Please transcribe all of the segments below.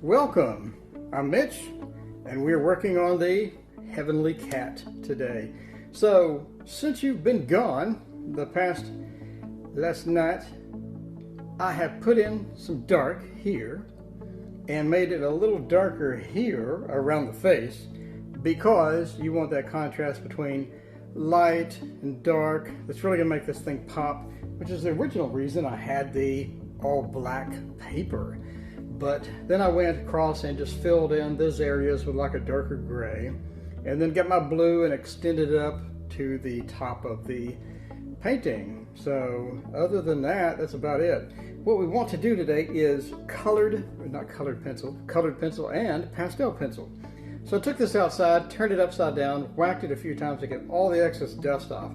Welcome, I'm Mitch, and we're working on the Heavenly Cat today. So, since you've been gone last night, I have put in some dark here and made it a little darker here around the face because you want that contrast between light and dark. That's really gonna make this thing pop, which is the original reason I had the all black paper. But then I went across and just filled in those areas with like a darker gray, and then got my blue and extended it up to the top of the painting. So other than that, that's about it. What we want to do today is colored pencil and pastel pencil. So I took this outside, turned it upside down, whacked it a few times to get all the excess dust off.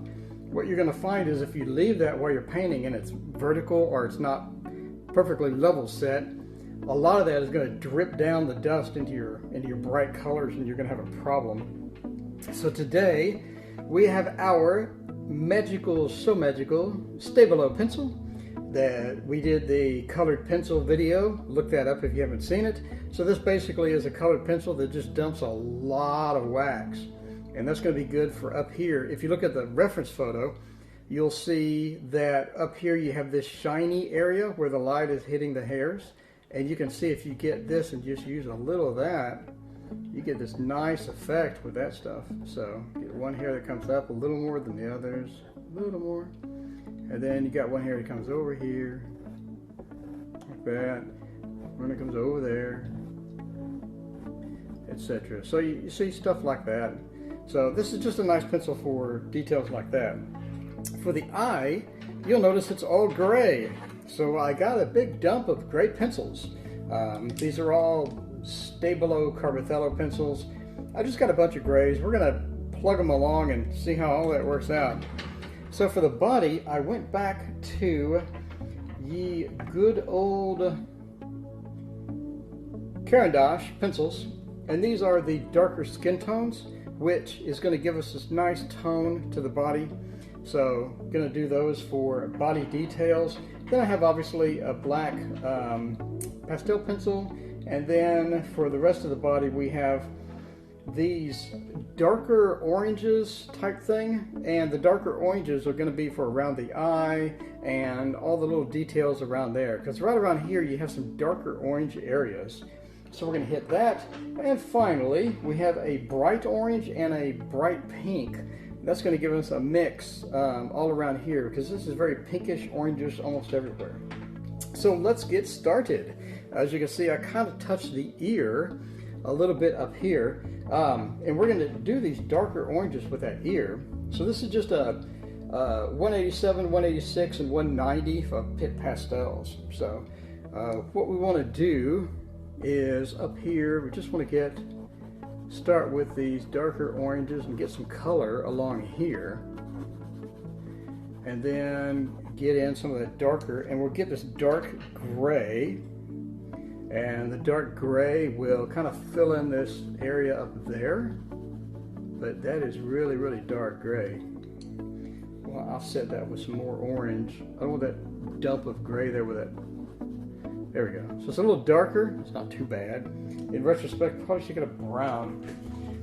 What you're going to find is if you leave that while you're painting and it's vertical or it's not perfectly level set, a lot of that is going to drip down the dust into your bright colors, and you're going to have a problem. So today we have our magical Stabilo pencil that we did the colored pencil video. Look that up if you haven't seen it. So this basically is a colored pencil that just dumps a lot of wax, and that's going to be good for up here. If you look at the reference photo, you'll see that up here you have this shiny area where the light is hitting the hairs. And you can see if you get this and just use a little of that, you get this nice effect with that stuff. So get one hair that comes up a little more than the others, a little more. And then you got one hair that comes over here, like that. One that comes over there, etc. So you see stuff like that. So this is just a nice pencil for details like that. For the eye, you'll notice it's all gray. So I got a big dump of gray pencils. These are all Stabilo Carbothello pencils. I just got a bunch of grays. We're gonna plug them along and see how all that works out. So for the body, I went back to ye good old Caran d'Ache pencils, and these are the darker skin tones, which is going to give us this nice tone to the body. So I'm going to do those for body details. Then I have obviously a black pastel pencil, and then for the rest of the body we have these darker oranges type thing, and the darker oranges are going to be for around the eye and all the little details around there, because right around here you have some darker orange areas. So we're going to hit that, and finally we have a bright orange and a bright pink. That's going to give us a mix all around here, because this is very pinkish oranges almost everywhere. So let's get started. As you can see, I kind of touched the ear a little bit up here, and we're going to do these darker oranges with that ear. So this is just a 187, 186, and 190 for Pitt pastels. So what we want to do is up here, we just want to start with these darker oranges and get some color along here, and then get in some of that darker, and we'll get this dark gray, and the dark gray will kind of fill in this area up there, but that is really dark gray. Well, I'll set that with some more orange. I don't want that dump of gray there with that. There we go. So it's a little darker. It's not too bad. In retrospect, probably should get a brown.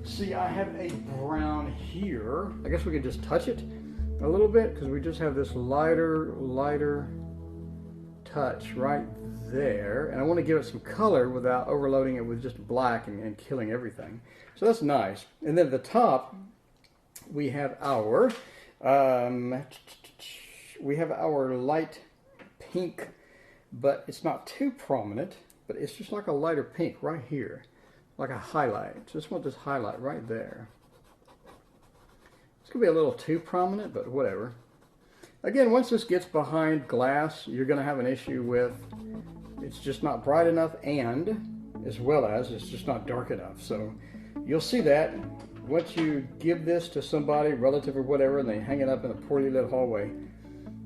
See, I have a brown here. I guess we could just touch it a little bit, because we just have this lighter touch right there. And I want to give it some color without overloading it with just black and killing everything. So that's nice. And then at the top, we have our light pink, but it's not too prominent, but it's just like a lighter pink right here, like a highlight. Just want this highlight right there. It's gonna be a little too prominent, but whatever. Again, once this gets behind glass, you're gonna have an issue with it's just not bright enough, and as well as it's just not dark enough. So you'll see that once you give this to somebody, relative or whatever, and they hang it up in a poorly lit hallway,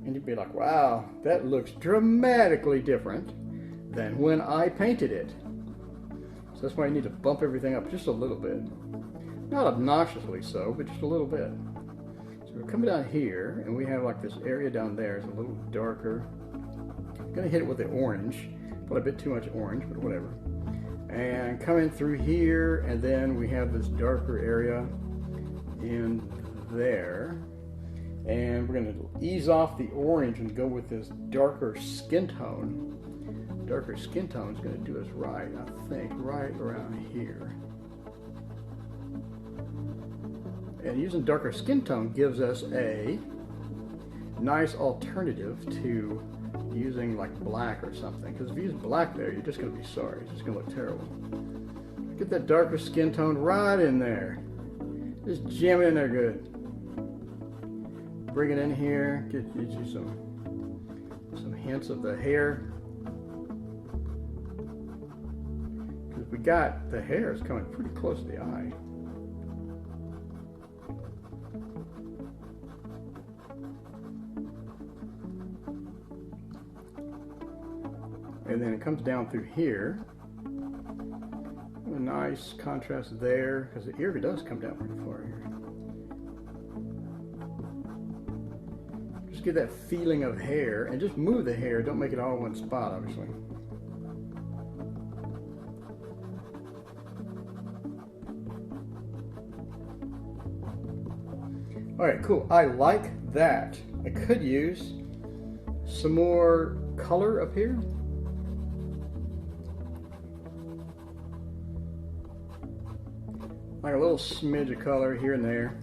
and you'd be like, wow, that looks dramatically different than when I painted it. So that's why you need to bump everything up just a little bit. Not obnoxiously so, but just a little bit. So we're coming down here, and we have like this area down there is a little darker. I'm gonna hit it with the orange. Put a bit too much orange, but whatever. and come in through here, and then we have this darker area in there. And we're going to ease off the orange and go with this darker skin tone. Darker skin tone is going to do us right, I think, right around here. And using darker skin tone gives us a nice alternative to using like black or something. Because if you use black there, you're just going to be sorry. It's just going to look terrible. Get that darker skin tone right in there. Just jam it in there good. Bring it in here, get you some hints of the hair. Because we got the hair is coming pretty close to the eye. And then it comes down through here. A nice contrast there, because the ear does come down pretty far here. Just get that feeling of hair, and just move the hair. Don't make it all one spot, obviously. All right, cool. I like that. I could use some more color up here. Like a little smidge of color here and there.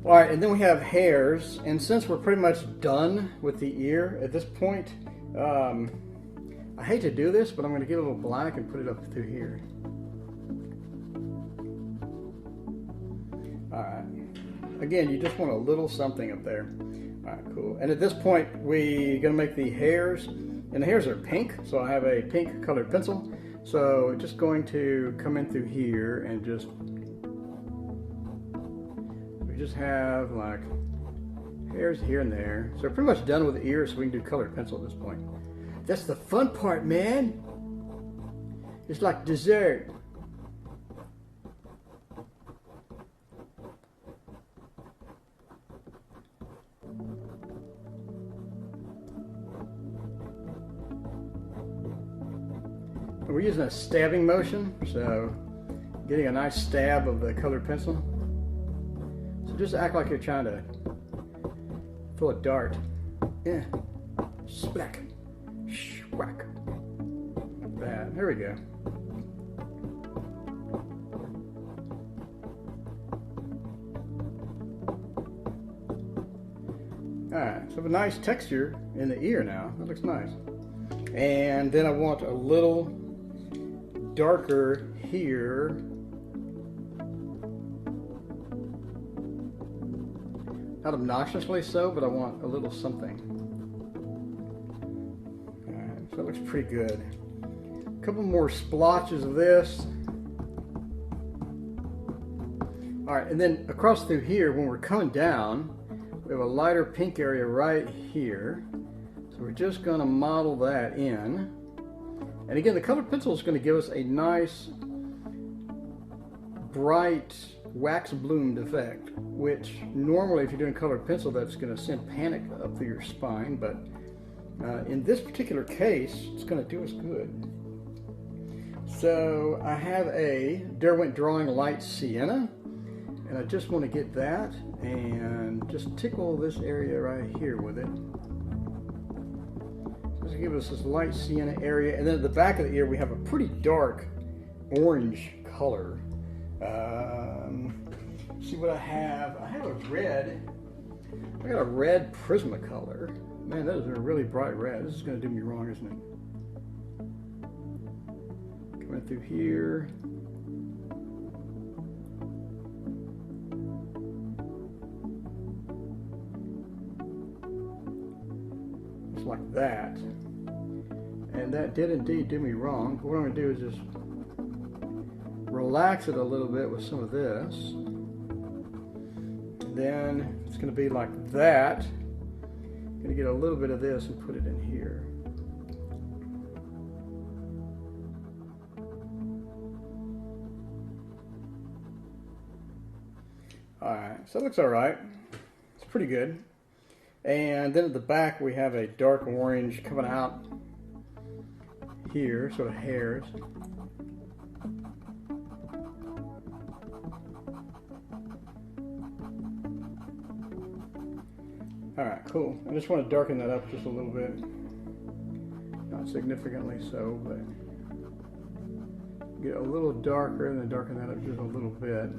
All right, and then we have hairs, and since we're pretty much done with the ear at this point, I hate to do this, but I'm going to get a little black and put it up through here. All right. Again, you just want a little something up there. All right, cool. And at this point, we're going to make the hairs, and the hairs are pink, so I have a pink colored pencil. So just going to come in through here and just, we just have like hairs here and there. So we're pretty much done with the ears, so we can do colored pencil at this point. That's the fun part, man. It's like dessert. We're using a stabbing motion, so getting a nice stab of the colored pencil. So just act like you're trying to throw a dart. Yeah. Splack. Schwack. Like that. There we go. Alright, so we have a nice texture in the ear now. That looks nice. And then I want a little darker here. Not obnoxiously so, but I want a little something. Alright, so that looks pretty good. A couple more splotches of this. Alright, and then across through here, when we're coming down, we have a lighter pink area right here. So we're just going to model that in. And again, the colored pencil is going to give us a nice, bright, wax bloomed effect, which normally if you're doing colored pencil, that's going to send panic up through your spine. But in this particular case, it's going to do us good. So I have a Derwent Drawing Light Sienna, and I just want to get that and just tickle this area right here with it. To give us this light sienna area, and then at the back of the ear we have a pretty dark orange color. See what I have. I have a red. I got a red Prismacolor. Man, that is a really bright red. This is going to do me wrong, isn't it? Coming through here. Just like that. And that did indeed do me wrong. What I'm going to do is just relax it a little bit with some of this. And then it's going to be like that. I'm going to get a little bit of this and put it in here. Alright, so it looks alright. It's pretty good. And then at the back we have a dark orange coming out here, sort of hairs. Alright, cool. I just want to darken that up just a little bit. Not significantly so, but get a little darker and then darken that up just a little bit.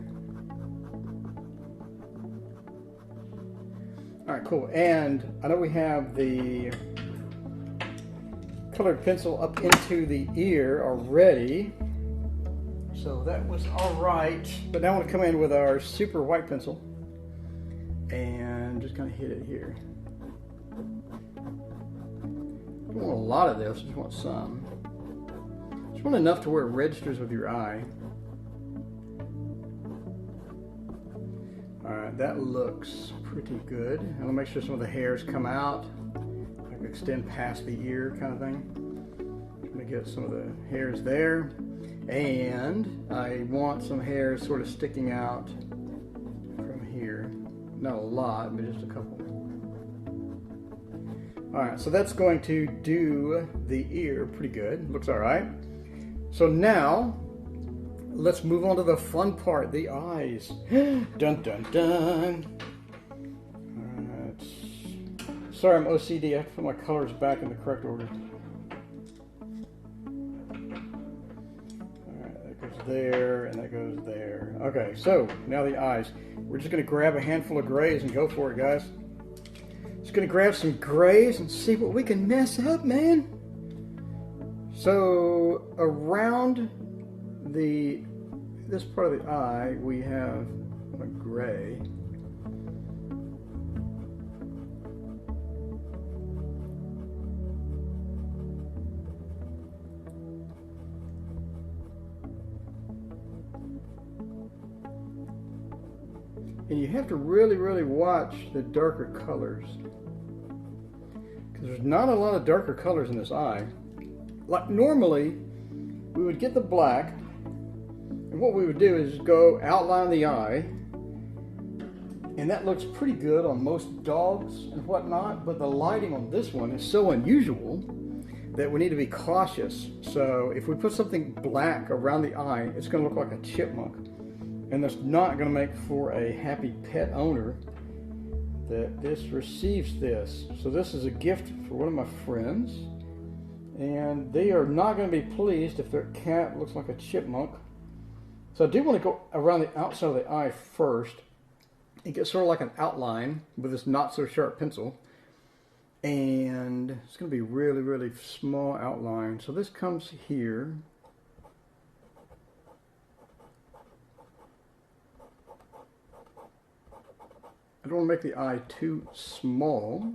Alright, cool. And I know we have the colored pencil up into the ear already. So that was alright. But now I want to come in with our super white pencil and just kind of hit it here. Don't want a lot of this, just want some. Just want enough to where it registers with your eye. Alright, that looks pretty good. I'm going to make sure some of the hairs come out. I can extend past the ear kind of thing. I'm going to get some of the hairs there. And I want some hairs sort of sticking out from here. Not a lot, but just a couple. Alright, so that's going to do the ear pretty good. Looks alright. So now, let's move on to the fun part, the eyes. Dun dun dun. Alright. Sorry, I'm OCD. I have to put my colors back in the correct order. Alright, that goes there, and that goes there. Okay, so now the eyes. We're just going to grab a handful of grays and go for it, guys. Just going to grab some grays and see what we can mess up, man. So around this part of the eye, we have a gray. And you have to really, really watch the darker colors, because there's not a lot of darker colors in this eye. Like normally, we would get the black, and what we would do is go outline the eye, and that looks pretty good on most dogs and whatnot, but the lighting on this one is so unusual that we need to be cautious. So if we put something black around the eye, it's going to look like a chipmunk. And that's not going to make for a happy pet owner that this receives this. So this is a gift for one of my friends. And they are not going to be pleased if their cat looks like a chipmunk. So I do want to go around the outside of the eye first and get sort of like an outline with this not so sharp pencil. And it's going to be really, really small outline. So this comes here. I don't want to make the eye too small.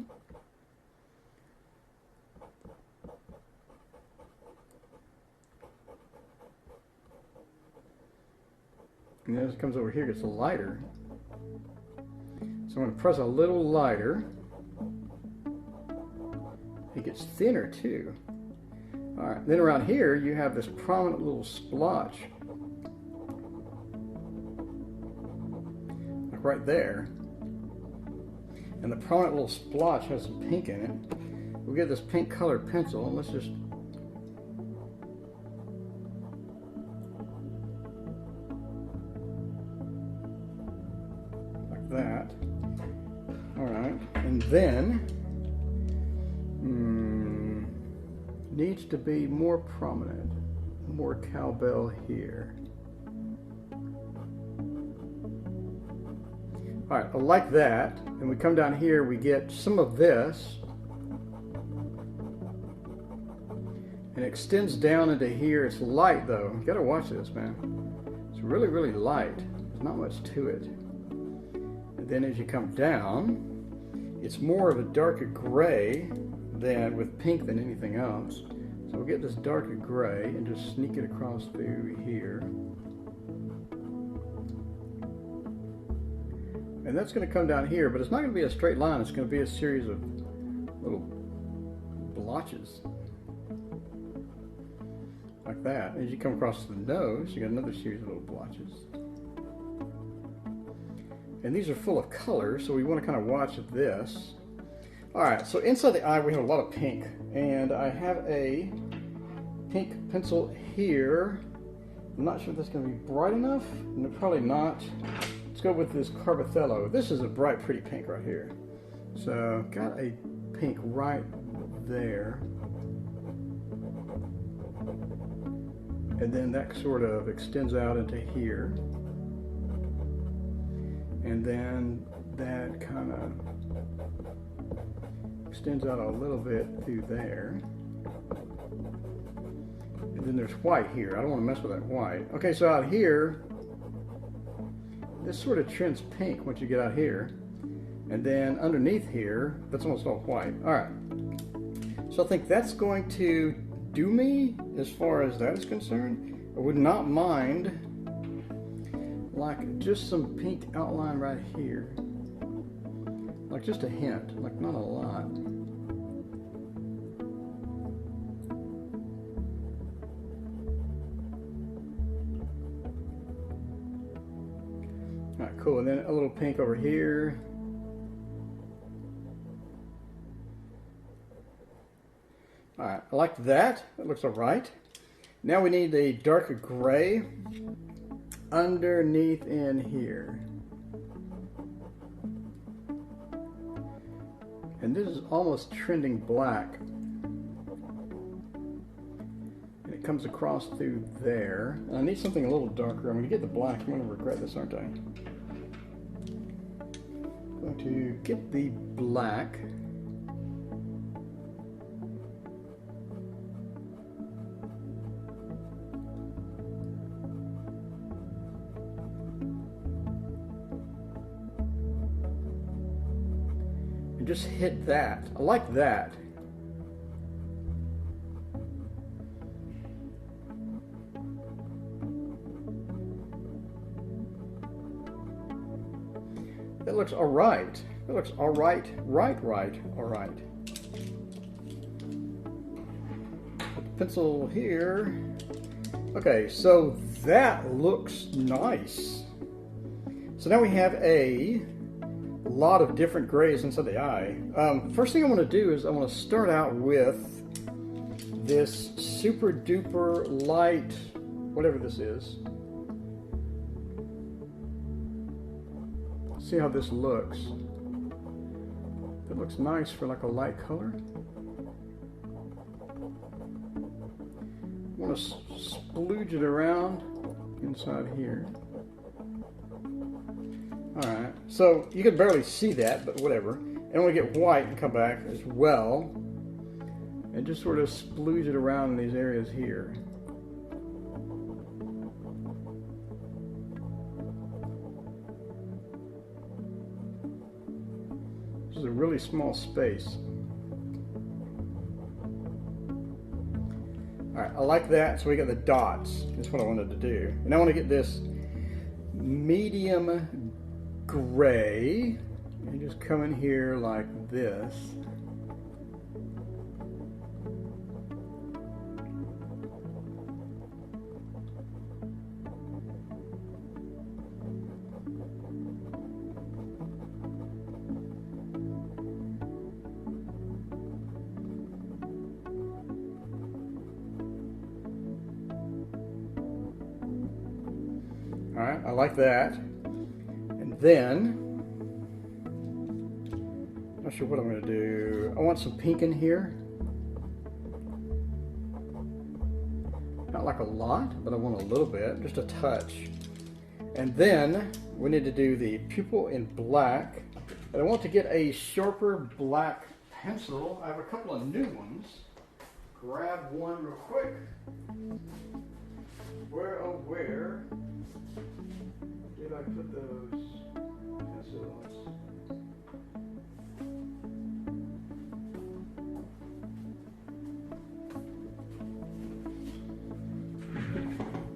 And then as it comes over here, it gets lighter. So I'm going to press a little lighter. It gets thinner too. Alright, then around here you have this prominent little splotch. Like right there. And the prominent little splotch has some pink in it. We'll get this pink colored pencil and let's just like that. Alright, and then needs to be more prominent, more cowbell here. Alright, I like that. And we come down here, we get some of this. And it extends down into here. It's light though. You gotta watch this, man. It's really, really light. There's not much to it. And then as you come down, it's more of a darker gray than with pink than anything else. So we'll get this darker gray and just sneak it across through here. And that's going to come down here, but it's not going to be a straight line. It's going to be a series of little blotches. Like that. As you come across the nose, you got another series of little blotches. And these are full of color, so we want to kind of watch this. Alright, so inside the eye we have a lot of pink. And I have a pink pencil here. I'm not sure if that's going to be bright enough. No, probably not. Let's go with this Carbothello. This is a bright, pretty pink right here. So, got a pink right there. And then that sort of extends out into here. And then that kind of extends out a little bit through there. And then there's white here. I don't want to mess with that white. Okay, so out here, this sort of trends pink once you get out here. And then underneath here, that's almost all white. All right. So I think that's going to do me as far as that is concerned. I would not mind like just some pink outline right here. Like just a hint, like not a lot. All right, cool, and then a little pink over here. All right, I like that. That looks all right. Now we need a darker gray underneath in here. And this is almost trending black. And it comes across through there. And I need something a little darker. I'm going to get the black. I'm going to regret this, aren't I? I'm going to get the black. And just hit that. I like that. That looks all right. That looks all right. All right. Put the pencil here. Okay, so that looks nice. So now we have a lot of different grays inside the eye. First thing I want to do is I want to start out with this super duper light, whatever this is. See how this looks. It looks nice for like a light color. I want to splooge it around inside here. Alright, so you can barely see that, but whatever. And I want to get white and come back as well. And just sort of splooge it around in these areas here. This is a really small space. Alright, I like that. So we got the dots. That's what I wanted to do. And I want to get this medium gray and just come in here like this. All right, I like that. And then, not sure what I'm going to do. I want some pink in here. Not like a lot, but I want a little bit, just a touch. And then we need to do the pupil in black. And I want to get a sharper black pencil. I have a couple of new ones. Grab one real quick. Where did I put those pencils?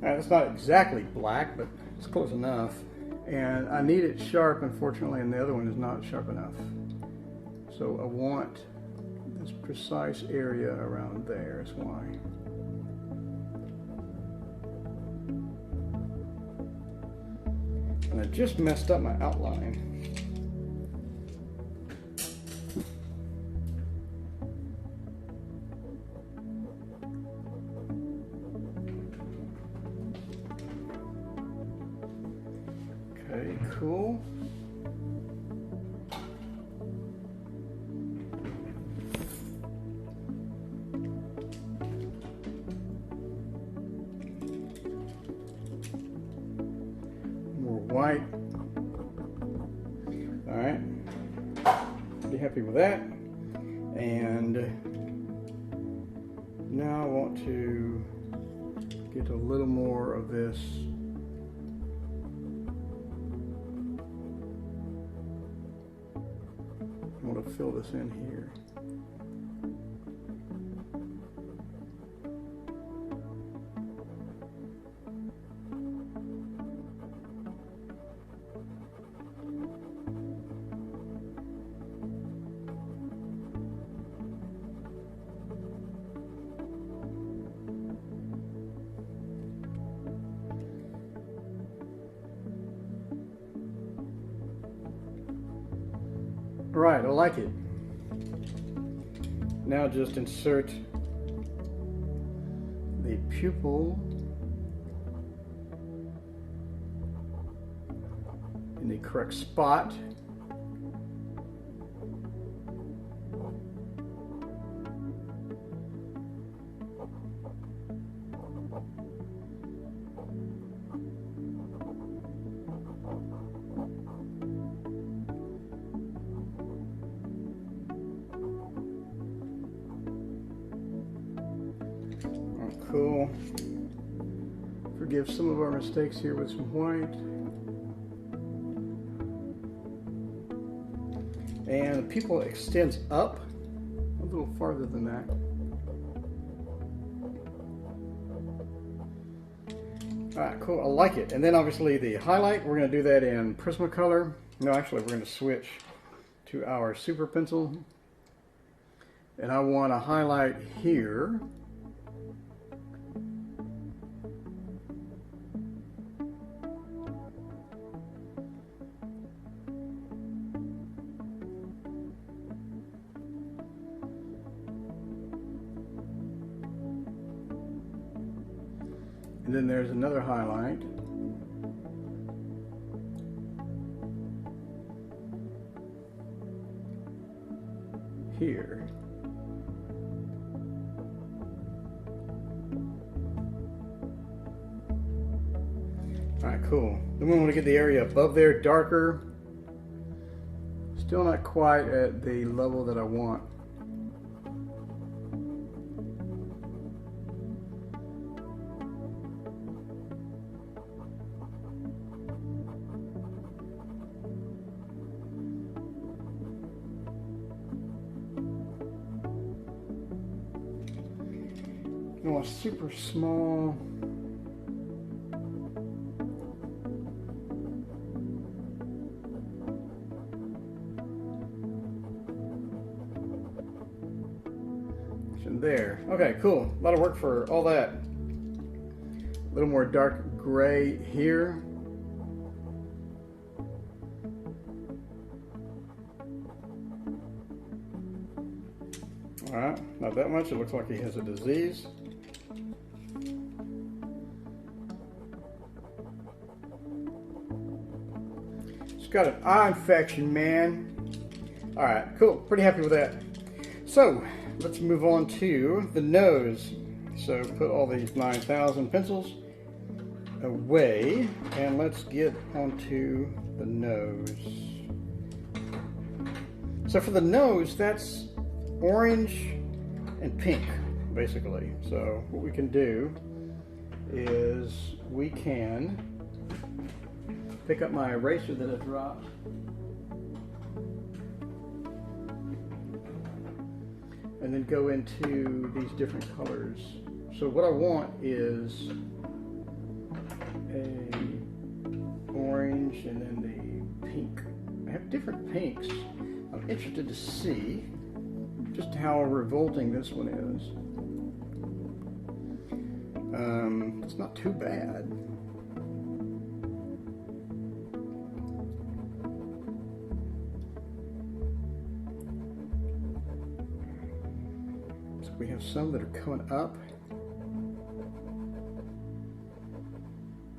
It's not exactly black, but it's close enough. And I need it sharp, unfortunately, and the other one is not sharp enough. So I want this precise area around there is why. And I just messed up my outline. cool. More white. All right, pretty happy with that. And now I want to get a little more of this I want to fill this in here. Right, I like it. Now just insert the pupil in the correct spot. Cool. Forgive some of our mistakes here with some white. And the pupil extends up a little farther than that. All right, cool, I like it. And then obviously the highlight, we're gonna do that in Prismacolor. No, actually we're gonna switch to our super pencil. And I want to highlight here. And then there's another highlight. Here. All right, cool. Then we want to get the area above there darker. Still not quite at the level that I want. I want super small. There. Okay, cool. A lot of work for all that. A little more dark gray here. All right, not that much. It looks like he has a disease. He's got an eye infection, man. All right, cool. Pretty happy with that. So, let's move on to the nose. So put all these 9,000 pencils away and let's get onto the nose. So for the nose, that's orange and pink, basically. So what we can do is we can pick up my eraser that I dropped. And then go into these different colors. So what I want is a orange and then the pink. I have different pinks. I'm interested to see just how revolting this one is. It's not too bad. We have some that are coming up.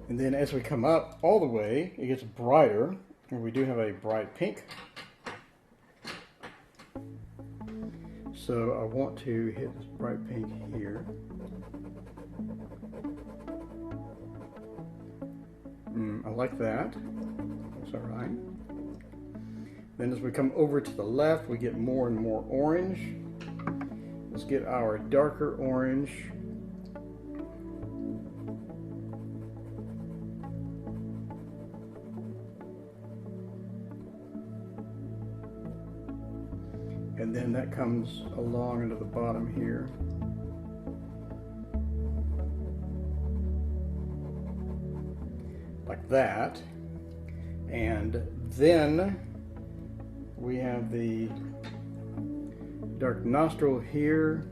And then as we come up all the way, it gets brighter. And we do have a bright pink. So I want to hit this bright pink here. I like that. That's all right. Then as we come over to the left, we get more and more orange. Let's get our darker orange. And then that comes along into the bottom here. Like that. And then we have the dark nostril here.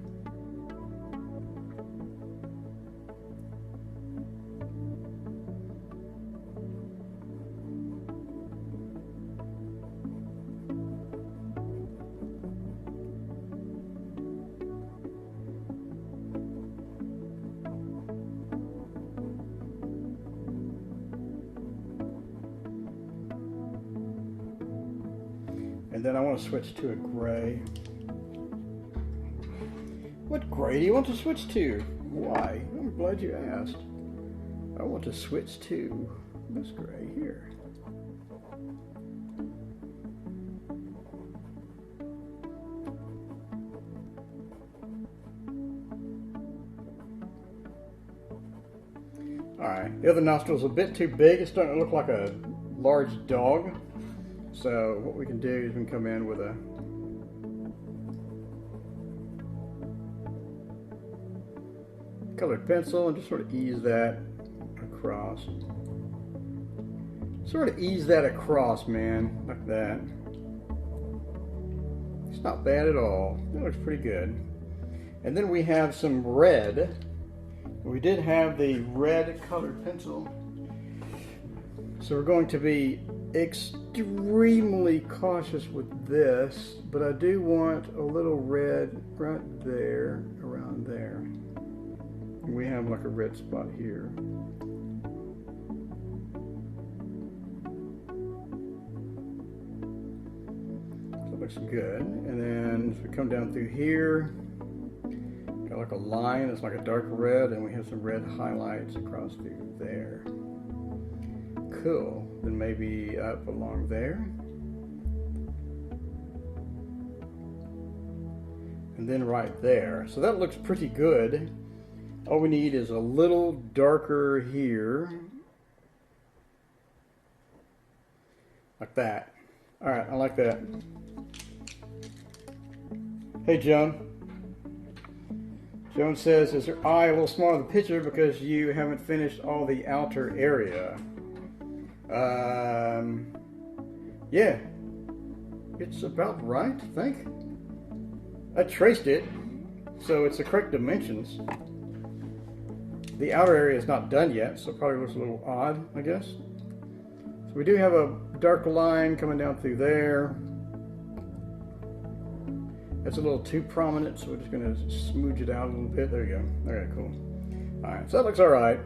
And then I want to switch to a gray. What gray do you want to switch to? Why? I'm glad you asked. I want to switch to this gray here. Alright, the other nostril's a bit too big. It's starting to look like a large dog. So what we can do is we can come in with a colored pencil and just sort of ease that across. Sort of ease that across, man, like that. It's not bad at all. That looks pretty good. And then we have some red. We did have the red colored pencil. So we're going to be extremely cautious with this, but I do want a little red right there, around there. And we have like a red spot here. So it looks good. And then as we come down through here, got like a line that's like a dark red, and we have some red highlights across through there. Cool. Then maybe up along there. And then right there. So that looks pretty good. All we need is a little darker here. Like that. Alright, I like that. Hey Joan. Joan says, is your eye a little smaller in the picture because you haven't finished all the outer area? Yeah, it's about right, I think. I traced it, so it's the correct dimensions. The outer area is not done yet, so it probably looks a little odd, I guess. So we do have a dark line coming down through there. That's a little too prominent, so we're just going to smooch it out a little bit. There you go. Okay, cool. All right, so that looks all right.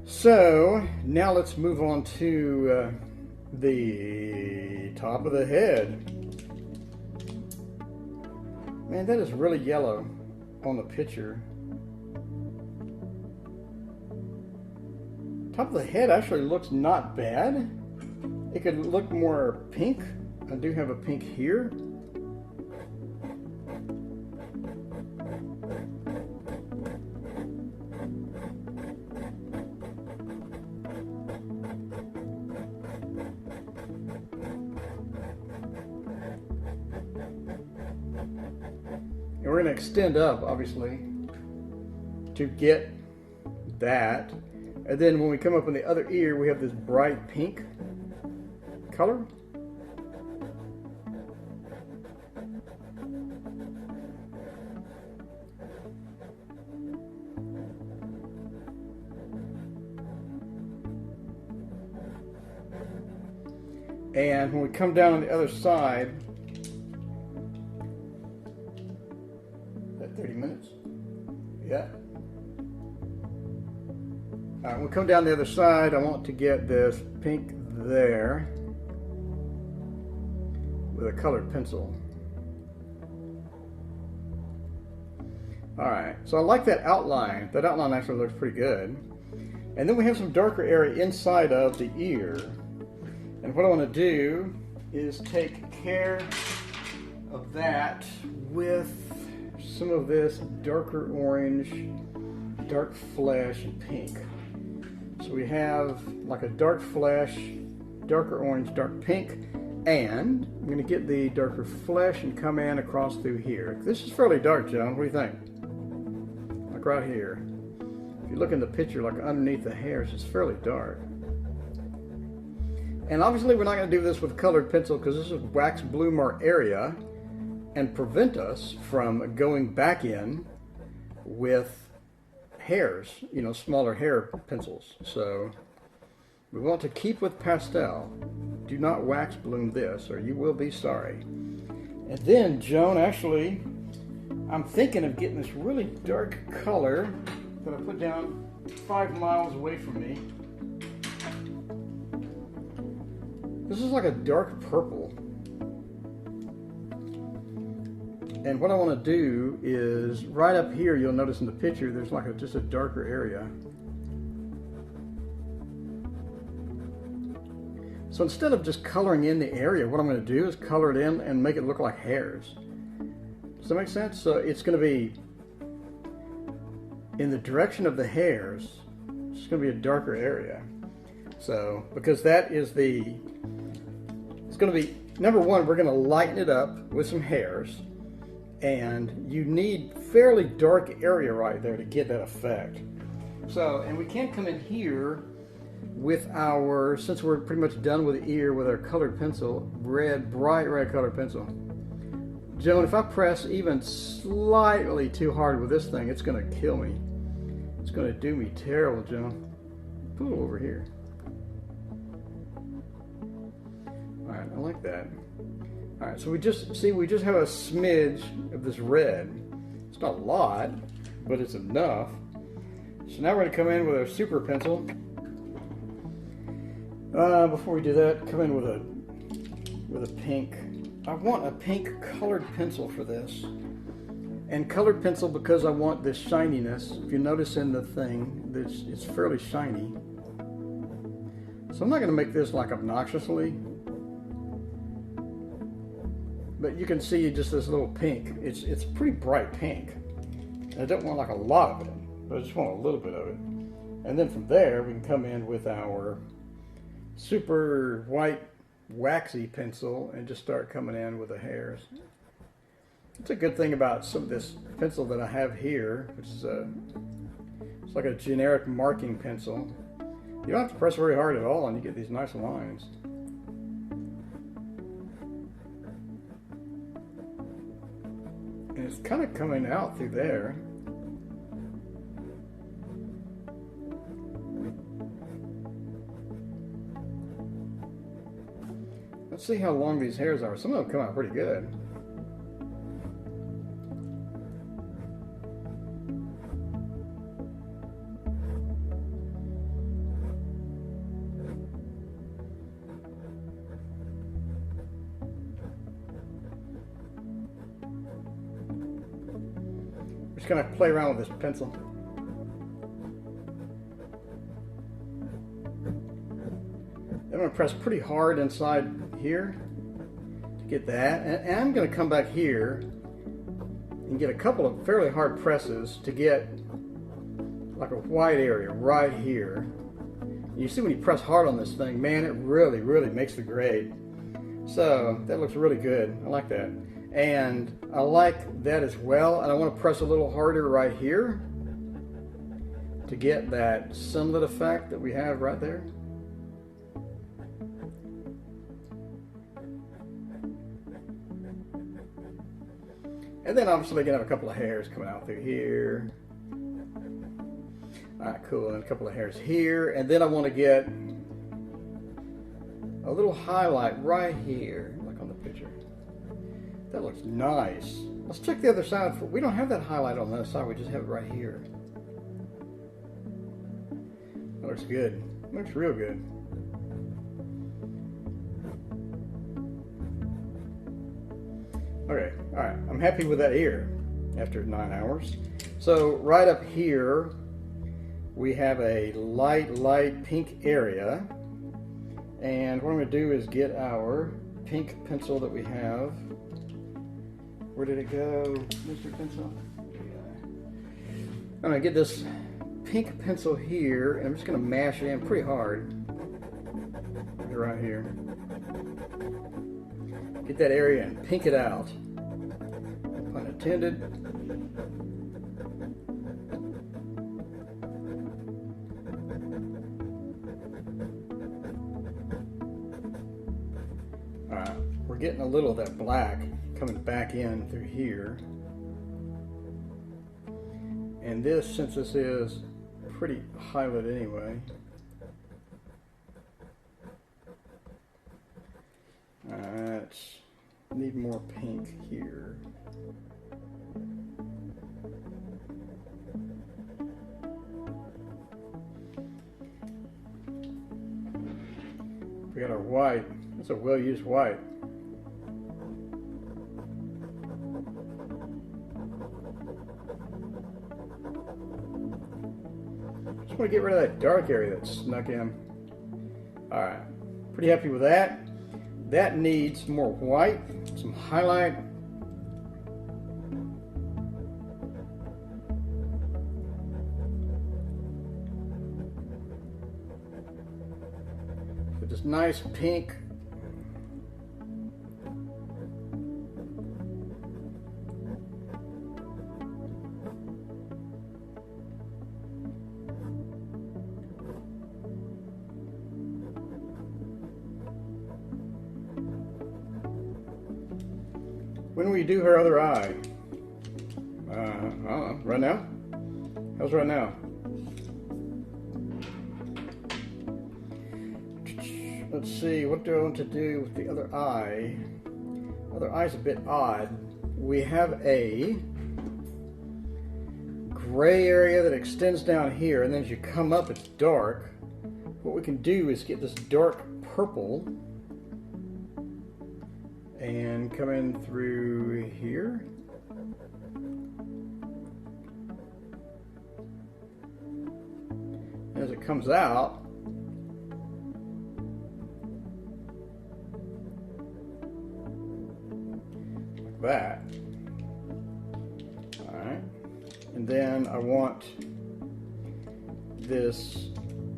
So now let's move on to the top of the head. Man, that is really yellow on the picture. Top of the head actually looks not bad. It could look more pink. I do have a pink here. And we're going to extend up, obviously, to get that. And then when we come up on the other ear, we have this bright pink color. And when we come down on the other side, that 30 minutes? Yeah. All right, when we come down the other side, I want to get this pink there. with a colored pencil. Alright, so I like that outline. That outline actually looks pretty good. And then we have some darker area inside of the ear. And what I want to do is take care of that with some of this darker orange, dark flesh, and pink. So we have like a dark flesh, darker orange, dark pink, and I'm going to get the darker flesh and come in across through here. This is fairly dark, John. What do you think? Like right here. If you look in the picture, like underneath the hairs, it's fairly dark. And obviously we're not going to do this with colored pencil because this is wax bloom our area and prevent us from going back in with hairs, you know, smaller hair pencils. So we want to keep with pastel. Do not wax bloom this or you will be sorry. And then, Joan, actually, I'm thinking of getting this really dark color that I put down 5 miles away from me. This is like a dark purple. And what I want to do is right up here, you'll notice in the picture, there's like just a darker area. So instead of just coloring in the area, what I'm going to do is color it in and make it look like hairs. Does that make sense? So it's going to be in the direction of the hairs. It's going to be a darker area. So, because that is it's going to be, number one, we're going to lighten it up with some hairs. And you need fairly dark area right there to get that effect. So, and we can't come in here with our, since we're pretty much done with the ear with our colored pencil, red, bright red colored pencil. Joan, if I press even slightly too hard with this thing, it's going to kill me. It's going to do me terrible, Joan. Put it over here. Alright, I like that. Alright, so we just have a smidge of this red. It's not a lot, but it's enough. So now we're going to come in with our super pencil. Before we do that, come in with a pink. I want a pink colored pencil for this. And colored pencil because I want this shininess. If you notice in the thing, it's fairly shiny. So I'm not going to make this like obnoxiously. But you can see just this little pink. It's a pretty bright pink. And I don't want like a lot of it, but I just want a little bit of it. And then from there, we can come in with our super white waxy pencil and just start coming in with the hairs. It's a good thing about some of this pencil that I have here, which is it's like a generic marking pencil. You don't have to press very hard at all and you get these nice lines. And it's kind of coming out through there. Let's see how long these hairs are. Some of them come out pretty good. I'm just going to play around with this pencil. I'm going to press pretty hard inside here to get that. And I'm going to come back here and get a couple of fairly hard presses to get like a white area right here. You see when you press hard on this thing, man, it really, really makes the grade. So that looks really good. I like that. And I like that as well. And I want to press a little harder right here to get that sunlit effect that we have right there. And then obviously going to have a couple of hairs coming out through here. Alright, cool. And a couple of hairs here. And then I want to get a little highlight right here, like on the picture. That looks nice. Let's check the other side. We don't have that highlight on the other side. We just have it right here. That looks good. It looks real good. Okay, all right, I'm happy with that ear after 9 hours. So right up here, we have a light pink area. And what I'm going to do is get our pink pencil that we have. Where did it go, Mr. Pencil? I'm going to get this pink pencil here, and I'm just going to mash it in pretty hard. Right here. Get that area and pink it out. Pun intended. Alright, we're getting a little of that black coming back in through here. And this, since this is pretty highlighted anyway, need more pink here. We got our white. That's a well-used white. Just want to get rid of that dark area that snuck in. All right, pretty happy with that. That needs more white, some highlight. With this nice pink. When we do her other eye? Right now? How's right now? Let's see, what do I want to do with the other eye? Other eye's a bit odd. We have a gray area that extends down here, and then as you come up, it's dark. What we can do is get this dark purple and come in through here. As it comes out, like that. All right, and then I want this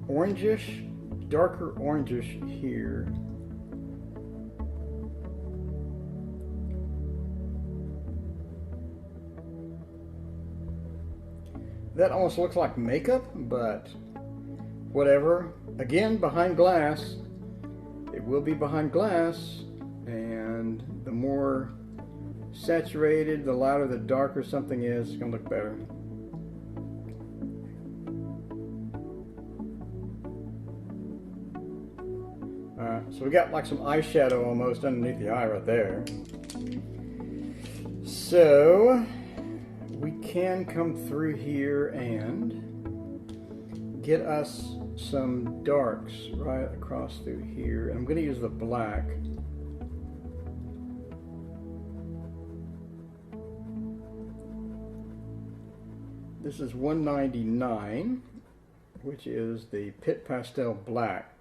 orangish, darker orangish here. That almost looks like makeup, but whatever. Again, behind glass. It will be behind glass, and the more saturated, the louder, the darker something is, it's going to look better. Alright, so we got like some eyeshadow almost underneath the eye right there. So we can come through here and get us some darks right across through here. I'm going to use the black. This is 199, which is the Pit Pastel Black.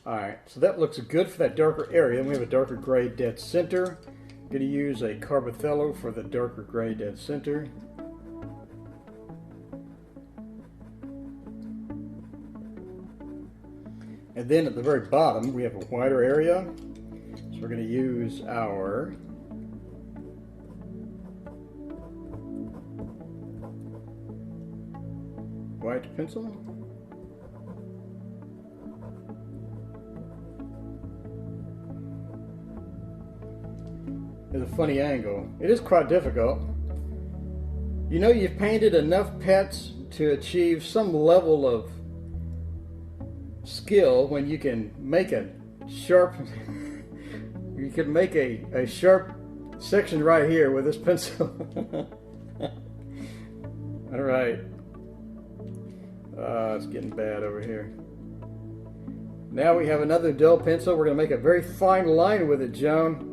Alright, so that looks good for that darker area. And we have a darker gray dead center. I'm going to use a Carbothello for the darker gray dead center. And then at the very bottom, we have a wider area. So we're going to use our white pencil. It's a funny angle. It is quite difficult. You know, you've painted enough pets to achieve some level of skill when you can make a sharp you can make a sharp section right here with this pencil. All right. It's getting bad over here. Now we have another dull pencil. We're going to make a very fine line with it, Joan.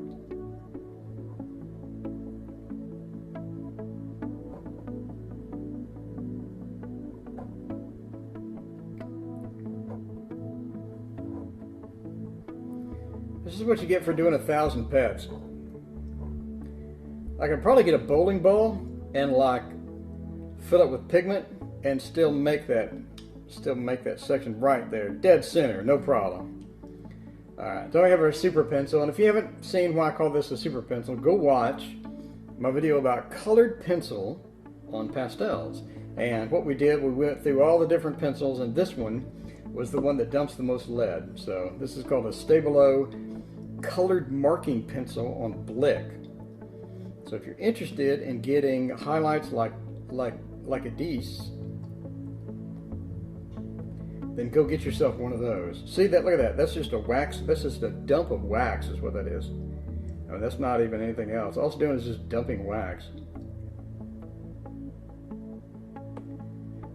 This is what you get for doing 1,000 pets. I could probably get a bowling ball and like fill it with pigment and still make that section right there, dead center, no problem. Alright, then we have our super pencil, and if you haven't seen why I call this a super pencil, go watch my video about colored pencil on pastels. And what we did, we went through all the different pencils, and this one was the one that dumps the most lead. So this is called a Stabilo colored marking pencil on Blick. So if you're interested in getting highlights like a Dees, then go get yourself one of those. See that? Look at that. That's just a wax. That's just a dump of wax is what that is. I mean, that's not even anything else. All it's doing is just dumping wax.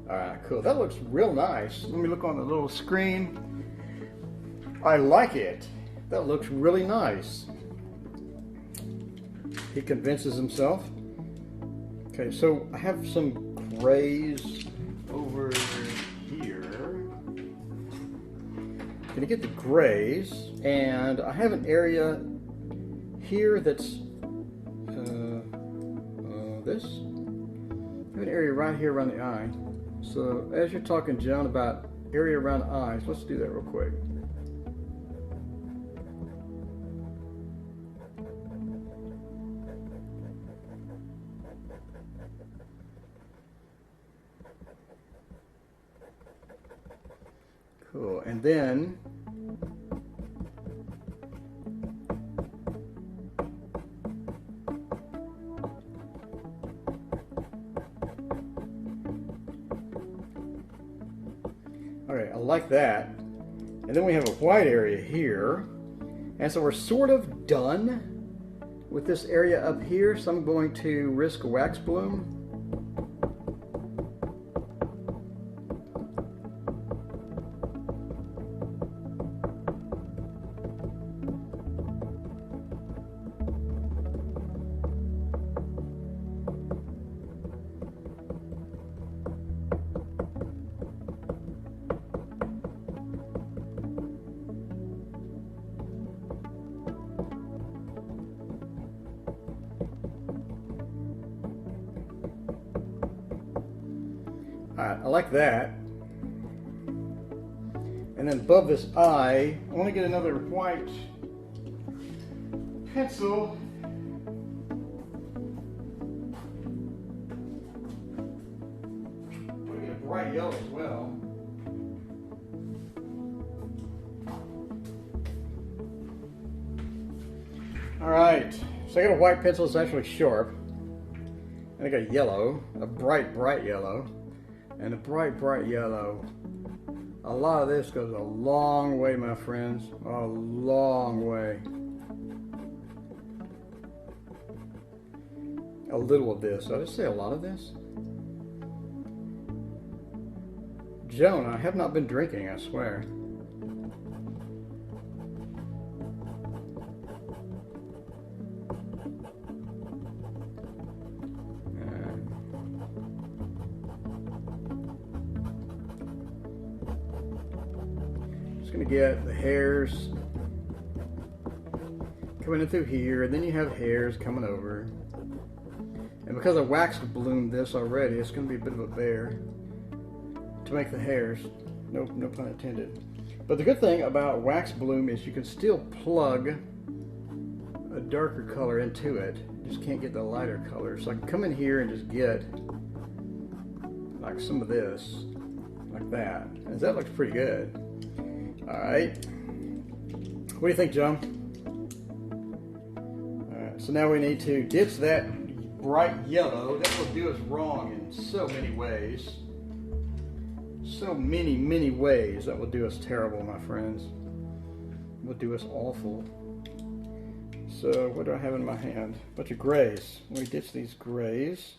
Alright, cool. That looks real nice. Let me look on the little screen. I like it. That looks really nice. He convinces himself. Okay, so I have some grays over here. Gonna get the grays, and I have an area here that's this. I have an area right here around the eye. So as you're talking, John, about area around the eyes, let's do that real quick. Cool, and then okay, I like that. And then we have a white area here. And so we're sort of done with this area up here. So I'm going to risk a wax bloom. Alright, I like that. And then above this eye, I want to get another white pencil. I'm going to get a bright yellow as well. Alright, so I got a white pencil that's actually sharp. And I got yellow, a bright, bright yellow. And a bright, bright yellow. A lot of this goes a long way, my friends. A long way. A little of this. Did I just say a lot of this? Joan, I have not been drinking, I swear. Going to get the hairs coming in through here, and then you have hairs coming over. And because I waxed bloomed this already, it's going to be a bit of a bear to make the hairs. No pun intended. But the good thing about wax bloom is you can still plug a darker color into it. You just can't get the lighter color. So I can come in here and just get like some of this, like that. And that looks pretty good. Alright, what do you think, John? Alright, so now we need to ditch that bright yellow. That will do us wrong in so many ways. So many, many ways that will do us terrible, my friends. It will do us awful. So what do I have in my hand? A bunch of grays. Let me ditch these grays.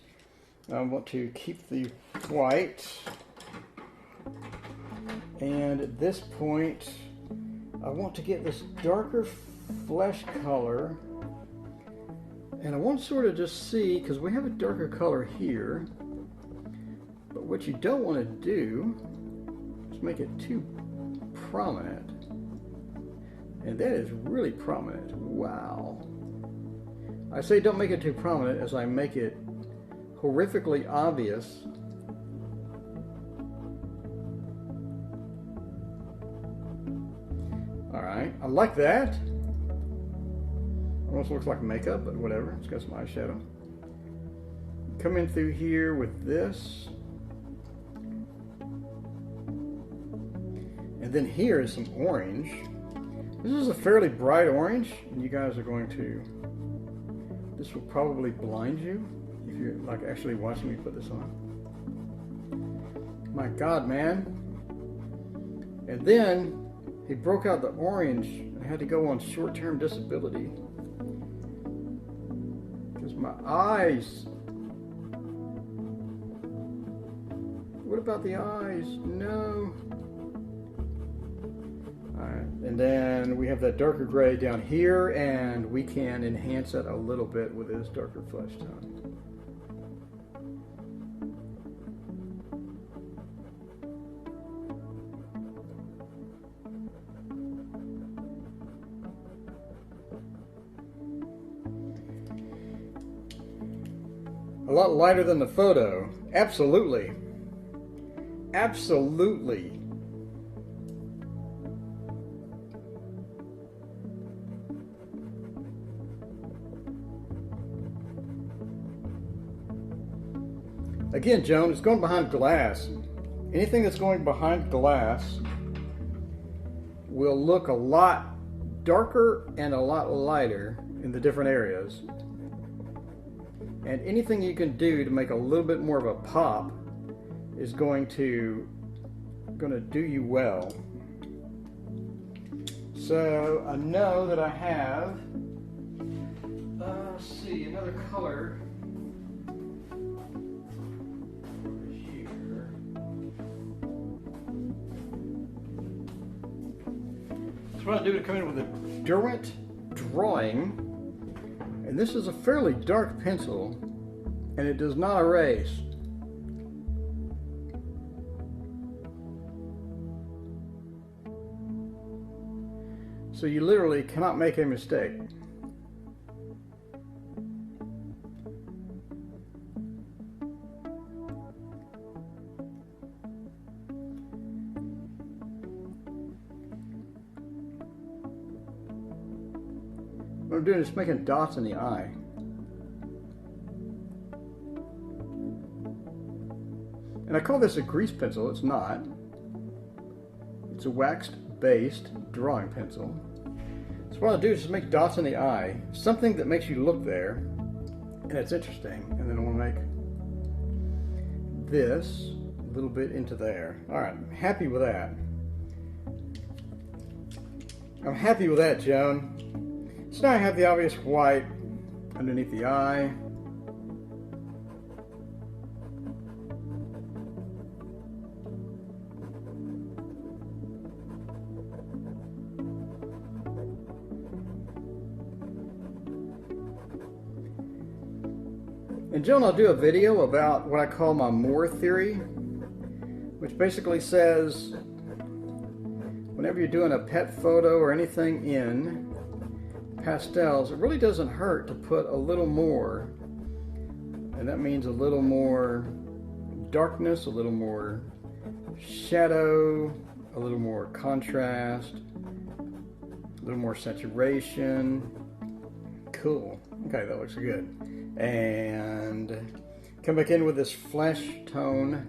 I want to keep the white. And at this point, I want to get this darker flesh color. And I want to sort of just see, because we have a darker color here. But what you don't want to do is make it too prominent. And that is really prominent. Wow. I say don't make it too prominent as I make it horrifically obvious. Alright, I like that. Almost looks like makeup, but whatever. It's got some eyeshadow. Come in through here with this. And then here is some orange. This is a fairly bright orange, and you guys are going to, this will probably blind you if you're like actually watching me put this on. My God, man. And then he broke out the orange and had to go on short-term disability. Because my eyes. What about the eyes? No. Alright, and then we have that darker gray down here, and we can enhance it a little bit with this darker flesh tone. A lot lighter than the photo. Absolutely. Absolutely. Again, Joan, it's going behind glass. Anything that's going behind glass will look a lot darker and a lot lighter in the different areas. And anything you can do to make a little bit more of a pop is going to do you well. So I know that I have, let's see, another color over here. So what I do to come in with a Derwent drawing. And this is a fairly dark pencil, and it does not erase. So you literally cannot make a mistake. What I'm doing is making dots in the eye. And I call this a grease pencil. It's not. It's a waxed-based drawing pencil. So what I'll do is just make dots in the eye. Something that makes you look there. And it's interesting. And then I want to make this a little bit into there. Alright, I'm happy with that. I'm happy with that, Joan. So now I have the obvious white underneath the eye. And Joan, I'll do a video about what I call my Moore theory, which basically says whenever you're doing a pet photo or anything in pastels, it really doesn't hurt to put a little more, and that means a little more darkness, a little more shadow, a little more contrast, a little more saturation. Cool. Okay, that looks good. And come back in with this flesh tone,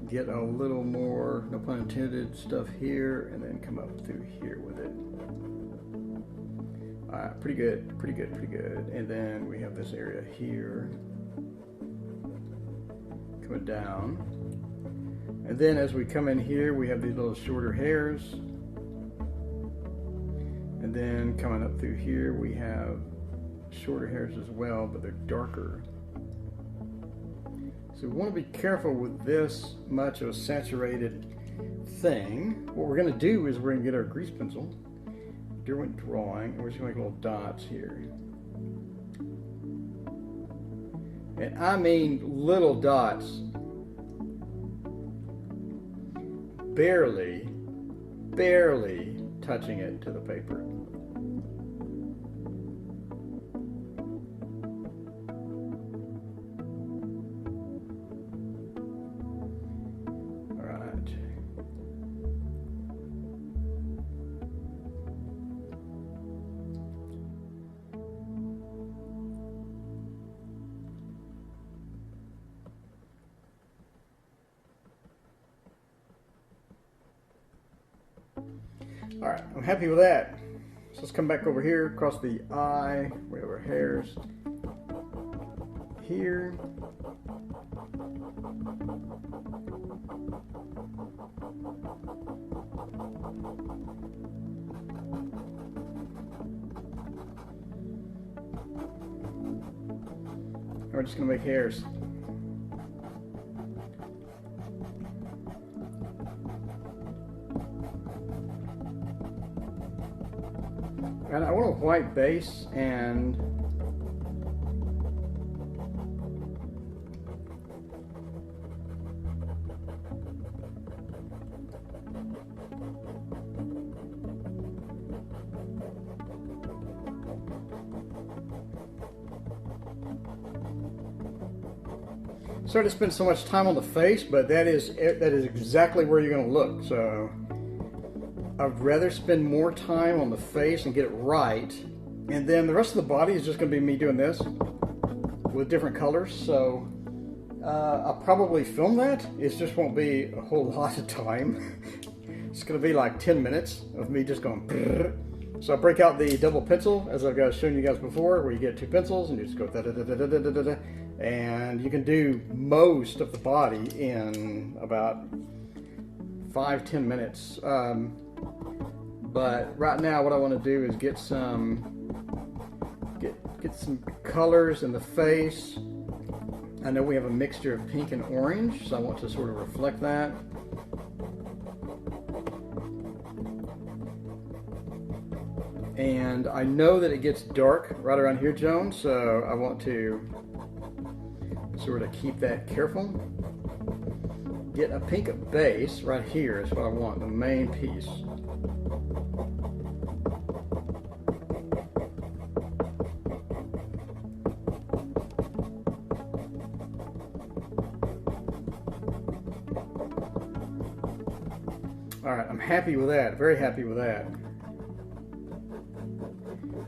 get a little more, no pun intended, stuff here, and then come up through here with it. Alright, pretty good, pretty good, pretty good. And then we have this area here coming down. And then as we come in here, we have these little shorter hairs. And then coming up through here, we have shorter hairs as well, but they're darker. So we want to be careful with this much of a saturated thing. What we're going to do is we're going to get our grease pencil, Derwent drawing, and we're just going to make little dots here. And I mean little dots. Barely touching it to the paper. All right, I'm happy with that. So let's come back over here, across the eye. We have our hairs here. We're just going to make hairs. And I want a white base, and sorry to spend so much time on the face, but that is exactly where you're going to look. So I'd rather spend more time on the face and get it right, and then the rest of the body is just going to be me doing this with different colors. So I'll probably film that. It just won't be a whole lot of time. It's going to be like 10 minutes of me just going brrr. So I break out the double pencil, as I've shown you guys before, where you get two pencils and you just go da da da da da da da da, and you can do most of the body in about 5-10 minutes. But right now what I want to do is get some colors in the face. I know we have a mixture of pink and orange, so I want to sort of reflect that. And I know that it gets dark right around here, Joan, so I want to sort of keep that careful. Get a pink base right here is what I want, the main piece. All right, I'm happy with that, very happy with that.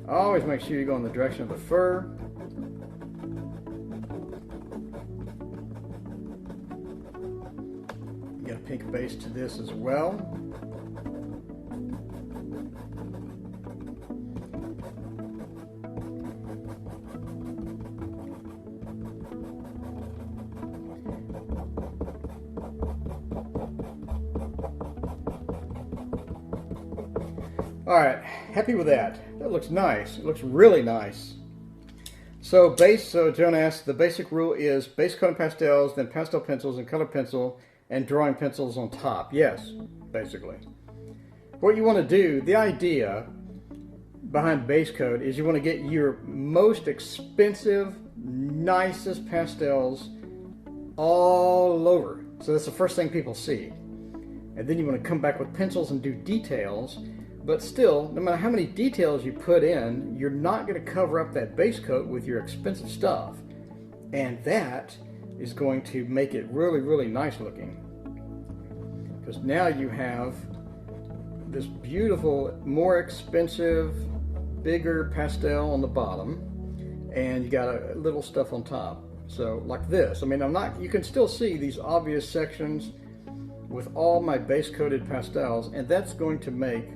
Always make sure you go in the direction of the fur. You got a pink base to this as well. All right, happy with that. That looks nice. It looks really nice. So Joan asked, the basic rule is base coat and pastels, then pastel pencils and color pencil, and drawing pencils on top. Yes, basically. What you want to do, the idea behind base coat is you want to get your most expensive, nicest pastels all over. So that's the first thing people see. And then you want to come back with pencils and do details. But still, no matter how many details you put in, you're not going to cover up that base coat with your expensive stuff. And that is going to make it really, really nice looking. Because now you have this beautiful, more expensive, bigger pastel on the bottom, and you got a little stuff on top. So like this, I mean, you can still see these obvious sections with all my base coated pastels, and that's going to make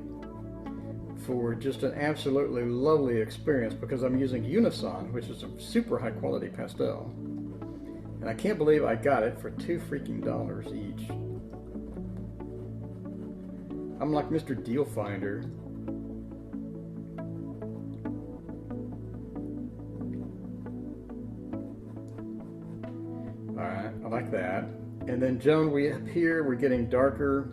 for just an absolutely lovely experience because I'm using Unison, which is a super high quality pastel. And I can't believe I got it for $2 freaking each. I'm like Mr. Deal Finder. Alright, I like that. And then Joan, up here we're getting darker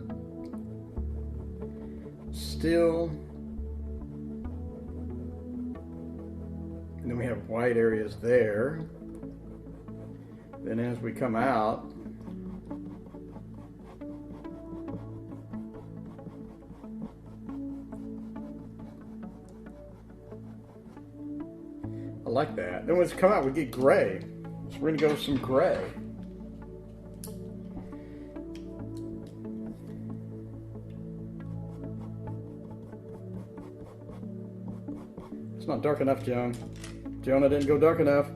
still. And then we have white areas there. Then as we come out, like that. Then when it's come out, we get gray. So we're gonna go with some gray. It's not dark enough, Joan. Jonah didn't go dark enough.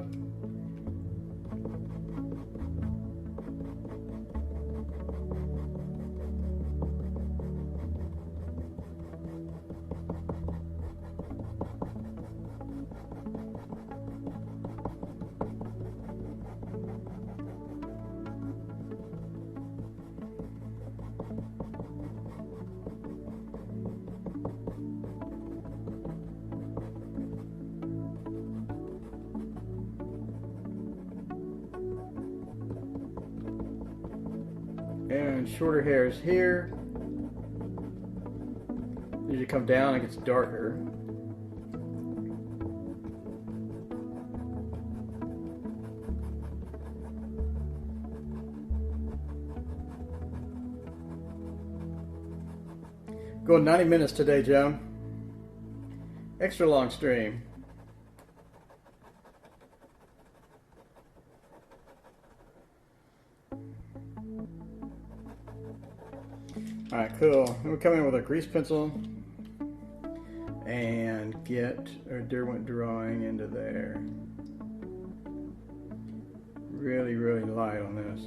And shorter hairs here. As you come down, it gets darker. Going 90 minutes today, Joan. Extra long stream. Alright, cool. Then we come in with a grease pencil and get our Derwent drawing into there. Really, really light on this.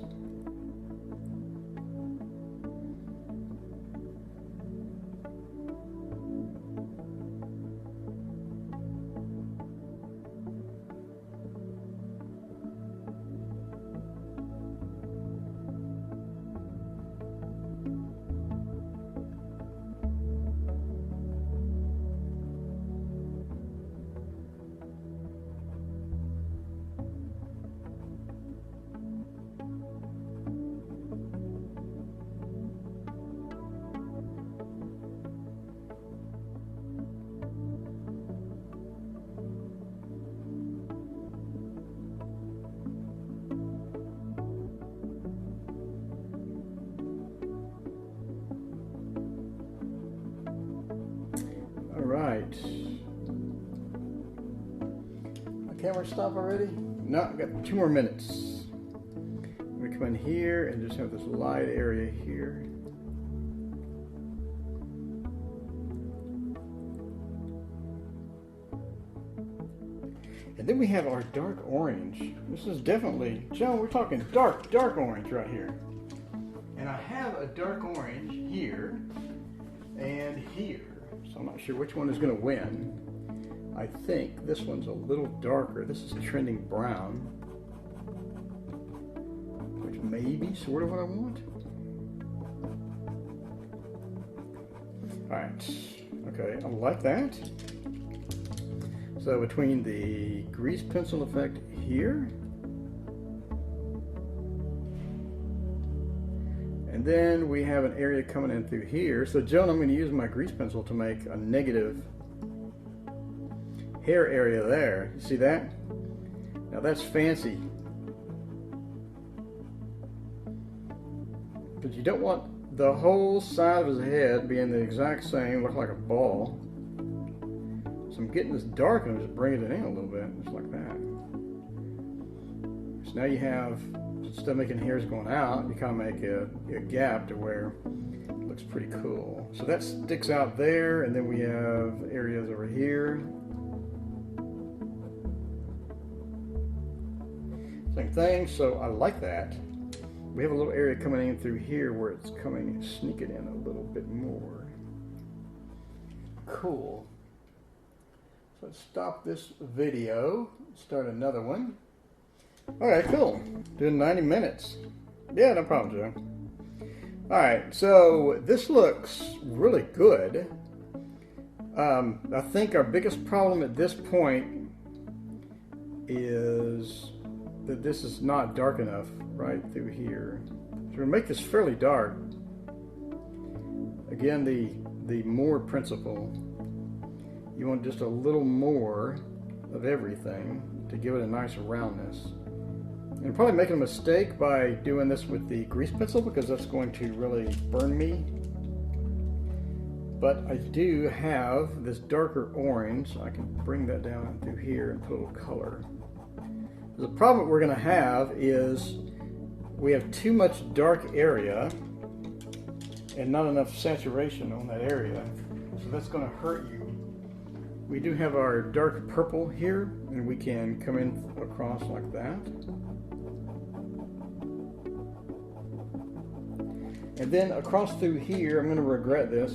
Right. My camera stop already? No, I've got 2 more minutes. We come in here and just have this light area here. And then we have our dark orange. This is definitely, Joan, we're talking dark orange right here. And I have a dark orange here and here. So I'm not sure which one is going to win. I think this one's a little darker. This is trending brown, which may be sort of what I want. All right, okay, I like that. So between the grease pencil effect here, and then we have an area coming in through here. So Joan, I'm going to use my grease pencil to make a negative hair area there. You see that? Now that's fancy. But you don't want the whole side of his head being the exact same, look like a ball. So I'm getting this dark and I'm just bringing it in a little bit, just like that. So now you have, instead of making hairs going out, you kind of make a gap to where it looks pretty cool. So that sticks out there, and then we have areas over here. Same thing, so I like that. We have a little area coming in through here where it's coming, sneaking in a little bit more. Cool. So let's stop this video, start another one. Okay, cool. Doing 90 minutes. Yeah, no problem, Joe. Alright, so this looks really good. I think our biggest problem at this point is that this is not dark enough right through here. So we'll make this fairly dark. Again, the more principle. You want just a little more of everything to give it a nice roundness. And you're probably making a mistake by doing this with the grease pencil because that's going to really burn me. But I do have this darker orange. I can bring that down through here and put a little color. The problem we're going to have is we have too much dark area and not enough saturation on that area. So that's going to hurt you. We do have our dark purple here, and we can come in across like that. And then across through here, I'm going to regret this.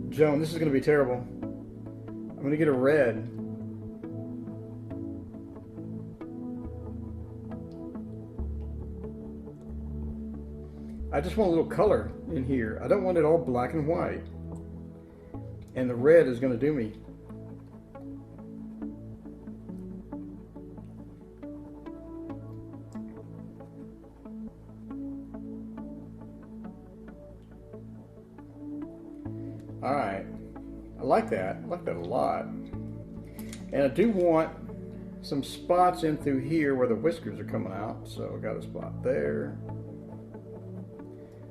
Joan, this is going to be terrible. I'm going to get a red. I just want a little color in here. I don't want it all black and white. And the red is going to do me. All right, I like that. I like that a lot. And I do want some spots in through here where the whiskers are coming out. So I got a spot there.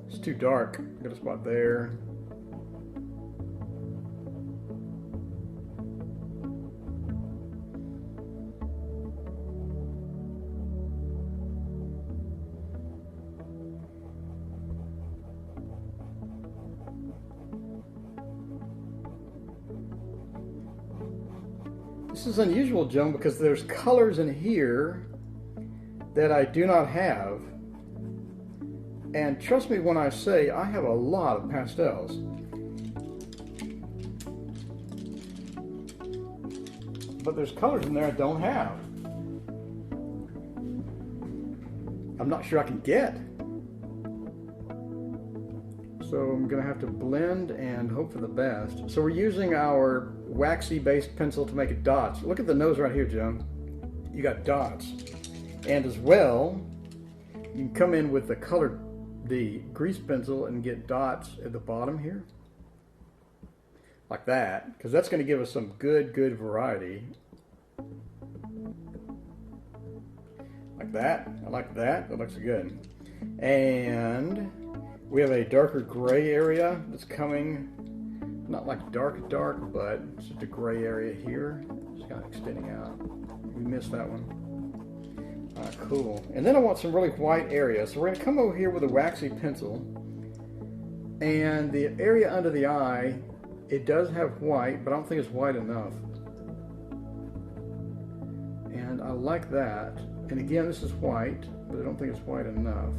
It's too dark. I got a spot there. This is unusual, Joan, because there's colors in here that I do not have. And trust me when I say I have a lot of pastels. But there's colors in there I don't have. I'm not sure I can get. So I'm going to have to blend and hope for the best. So we're using our waxy based pencil to make it dots. Look at the nose right here, Joan. You got dots. And as well, you can come in with the grease pencil and get dots at the bottom here. Like that, because that's going to give us some good variety. Like that. I like that. That looks good. And we have a darker gray area that's coming, not like dark, but it's just a gray area here. Just kind of extending out. We missed that one. Cool. And then I want some really white area. So we're going to come over here with a waxy pencil. And the area under the eye, it does have white, but I don't think it's white enough. And I like that. And again, this is white, but I don't think it's white enough.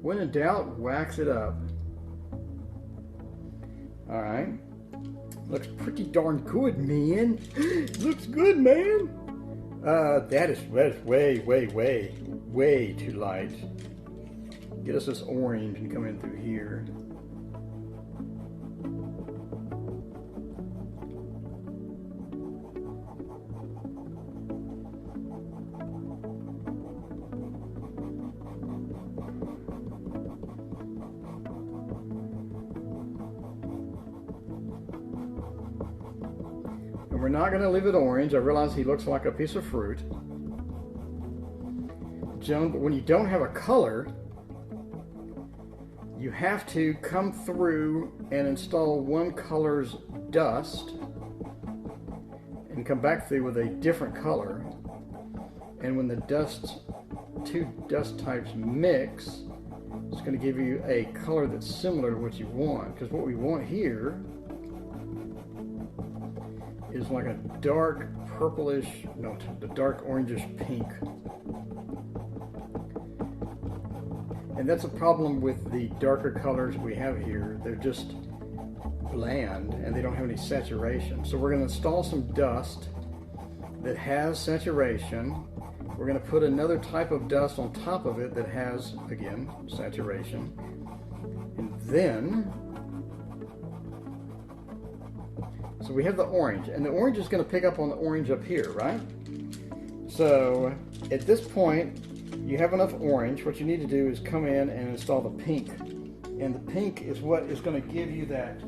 When in doubt, wax it up. All right. Looks pretty darn good, man. Looks good, man. That is way too light. Get us this orange and come in through here. We're not going to leave it orange. I realize he looks like a piece of fruit. Joan, but when you don't have a color, you have to come through and install one color's dust and come back through with a different color. And when the two dust types mix, it's going to give you a color that's similar to what you want. Because what we want here is like a dark purplish, no, the dark orangish pink. And that's a problem with the darker colors we have here. They're just bland and they don't have any saturation. So we're going to install some dust that has saturation. We're going to put another type of dust on top of it that has, again, saturation. And then, so we have the orange, and the orange is going to pick up on the orange up here, right? So at this point, you have enough orange. What you need to do is come in and install the pink. And the pink is what is going to give you that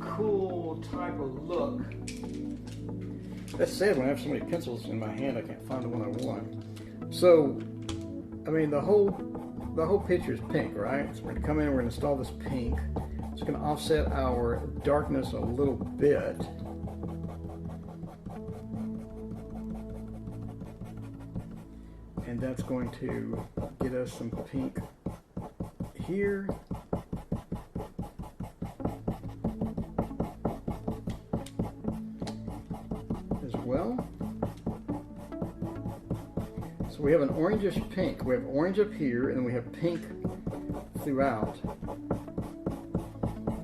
cool type of look. That's sad when I have so many pencils in my hand, I can't find the one I want. So, I mean, the whole the whole picture is pink, right? So we're going to come in and we're going to install this pink. It's going to offset our darkness a little bit. And that's going to get us some pink here. As well. So we have an orangish pink. We have orange up here, and then we have pink throughout.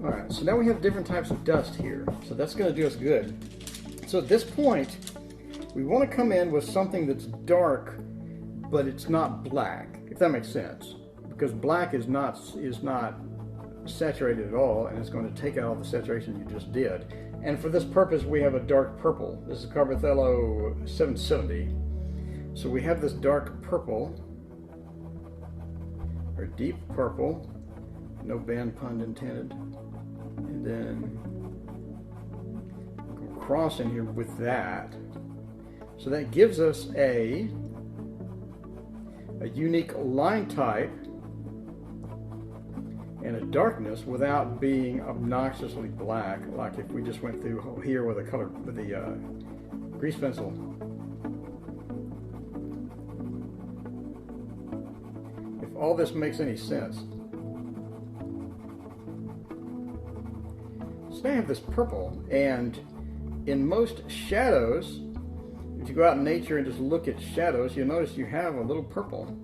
Alright, so now we have different types of dust here. So that's going to do us good. So at this point, we want to come in with something that's dark, but it's not black, if that makes sense. Because black is not saturated at all, and it's going to take out all the saturation you just did. And for this purpose, we have a dark purple. This is Carbothello 770. So we have this dark purple, or deep purple, no band pun intended. And then we'll cross in here with that. So that gives us a unique line type and a darkness without being obnoxiously black, like if we just went through here with the grease pencil. If all this makes any sense. So now I have this purple, and in most shadows, if you go out in nature and just look at shadows, you'll notice you have a little purple.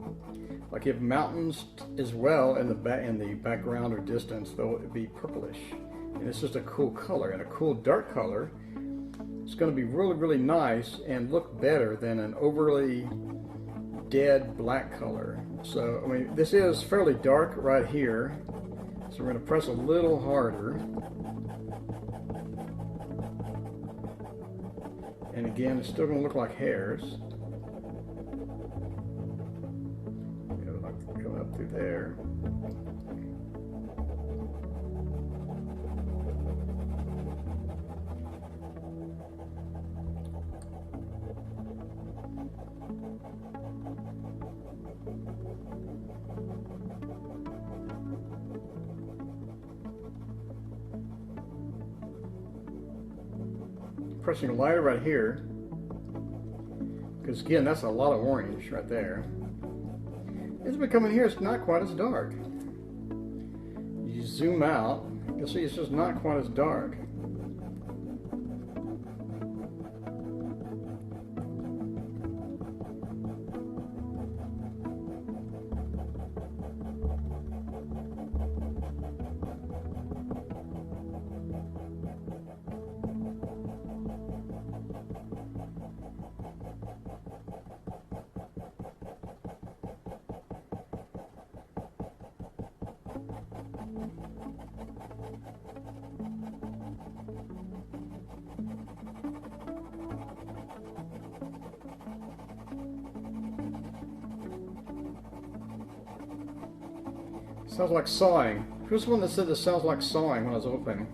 Like you have mountains as well in the background or distance, they'll be purplish. And it's just a cool color, and a cool dark color. It's going to be really, really nice and look better than an overly dead black color. So, I mean, this is fairly dark right here. So we're going to press a little harder. And again, it's still going to look like hairs. Go up through there. Pressing lighter right here, because again, that's a lot of orange right there. As we come in here, it's not quite as dark. You zoom out, you'll see it's just not quite as dark. Sounds like sawing. Who's the one that said this sounds like sawing when I was opening?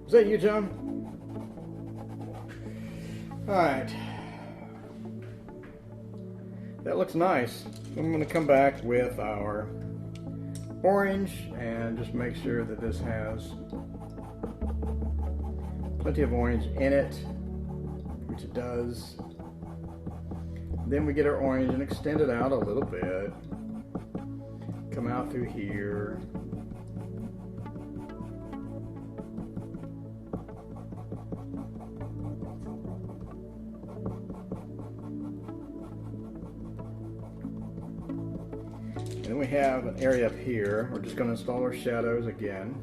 Was that you, John? Alright. That looks nice. I'm going to come back with our orange and just make sure that this has plenty of orange in it, which it does. Then we get our orange and extend it out a little bit. Come out through here. And then we have an area up here. We're just going to install our shadows again.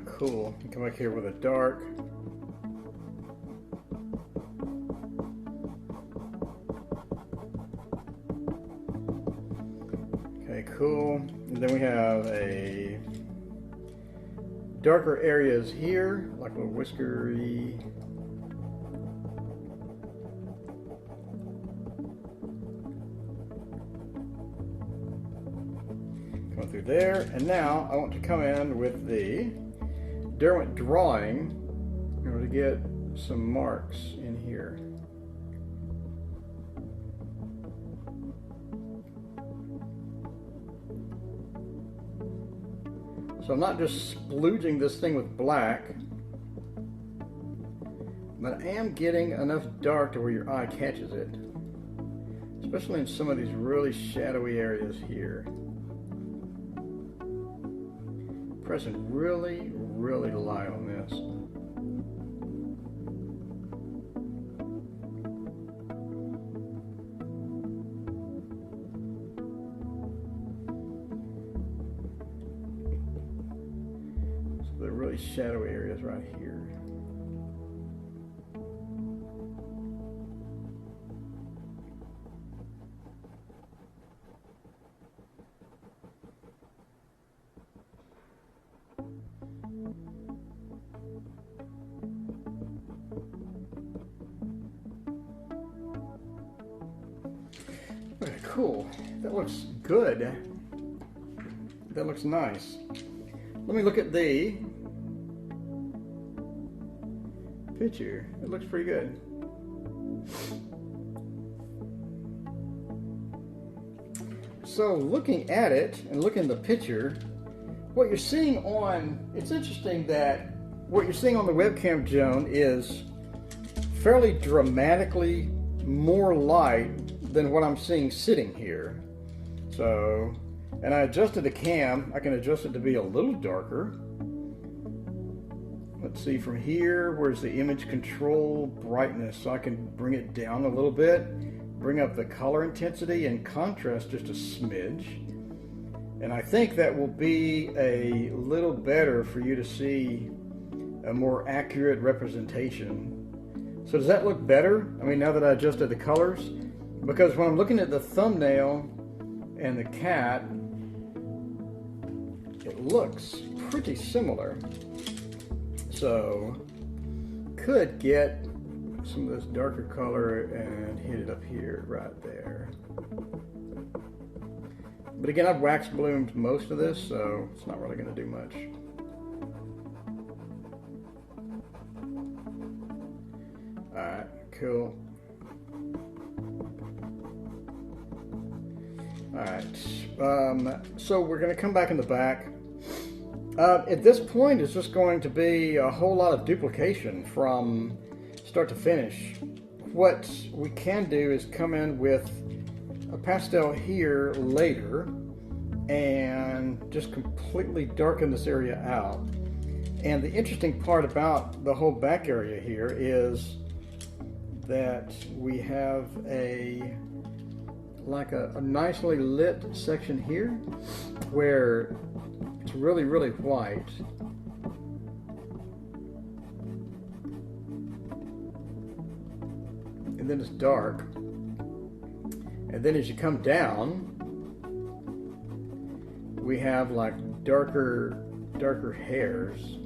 Cool. Come back here with a dark. Okay, cool. And then we have a darker areas here, like a little whiskery. Going through there, and now I want to come in with the Derwent drawing in order to get some marks in here. So I'm not just splooging this thing with black, but I am getting enough dark to where your eye catches it, especially in some of these really shadowy areas here. Pressing really, really light on this. So the really shadowy areas right here. Okay, cool. That looks good. That looks nice. Let me look at the picture. It looks pretty good. So looking at it and looking at the picture, what you're seeing on, it's interesting that what you're seeing on the webcam, Joan, is fairly dramatically more light than what I'm seeing sitting here. So, and I adjusted the cam. I can adjust it to be a little darker. Let's see from here, where's the image control brightness? So I can bring it down a little bit, bring up the color intensity and contrast just a smidge. And I think that will be a little better for you to see a more accurate representation. So does that look better? I mean, now that I adjusted the colors? Because when I'm looking at the thumbnail and the cat, it looks pretty similar. So, could get some of this darker color and hit it up here, right there. But again, I've wax bloomed most of this, so it's not really going to do much. Alright, cool. Alright, so we're going to come back in the back. At this point, it's just going to be a whole lot of duplication from start to finish. What we can do is come in with a pastel here later and just completely darken this area out. And the interesting part about the whole back area here is that we have a nicely lit section here where it's really, really white. And then it's dark. And then as you come down, we have like darker hairs.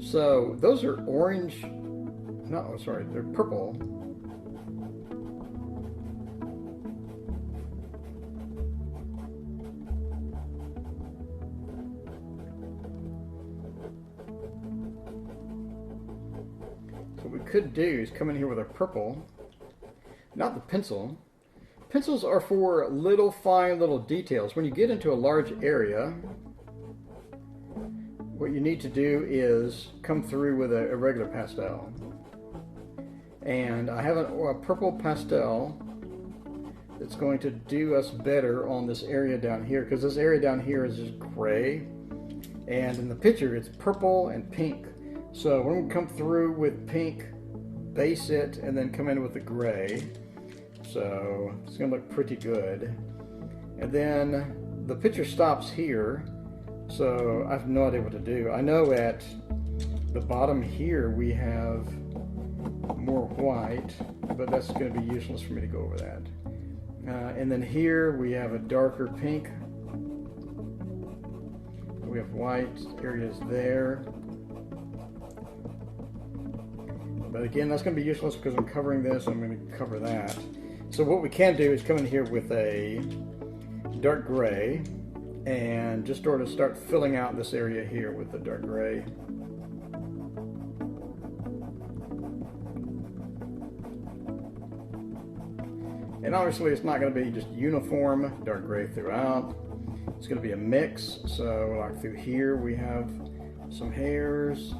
So those are orange, no, sorry, they're purple. So what we could do is come in here with a purple, not the pencil. Pencils are for little fine little details. When you get into a large area, what you need to do is come through with a regular pastel. And I have a purple pastel that's going to do us better on this area down here, because this area down here is just gray. And in the picture, it's purple and pink. So we're going to come through with pink, base it, and then come in with the gray. So it's going to look pretty good. And then the picture stops here, so I have no idea what to do. I know at the bottom here we have more white, but that's going to be useless for me to go over that. And then here we have a darker pink. we have white areas there. But again, that's going to be useless because I'm covering this. I'm going to cover that. So what we can do is come in here with a dark gray and just sort of start filling out this area here with the dark gray. And obviously it's not going to be just uniform dark gray throughout. It's going to be a mix. So like through here we have some hairs.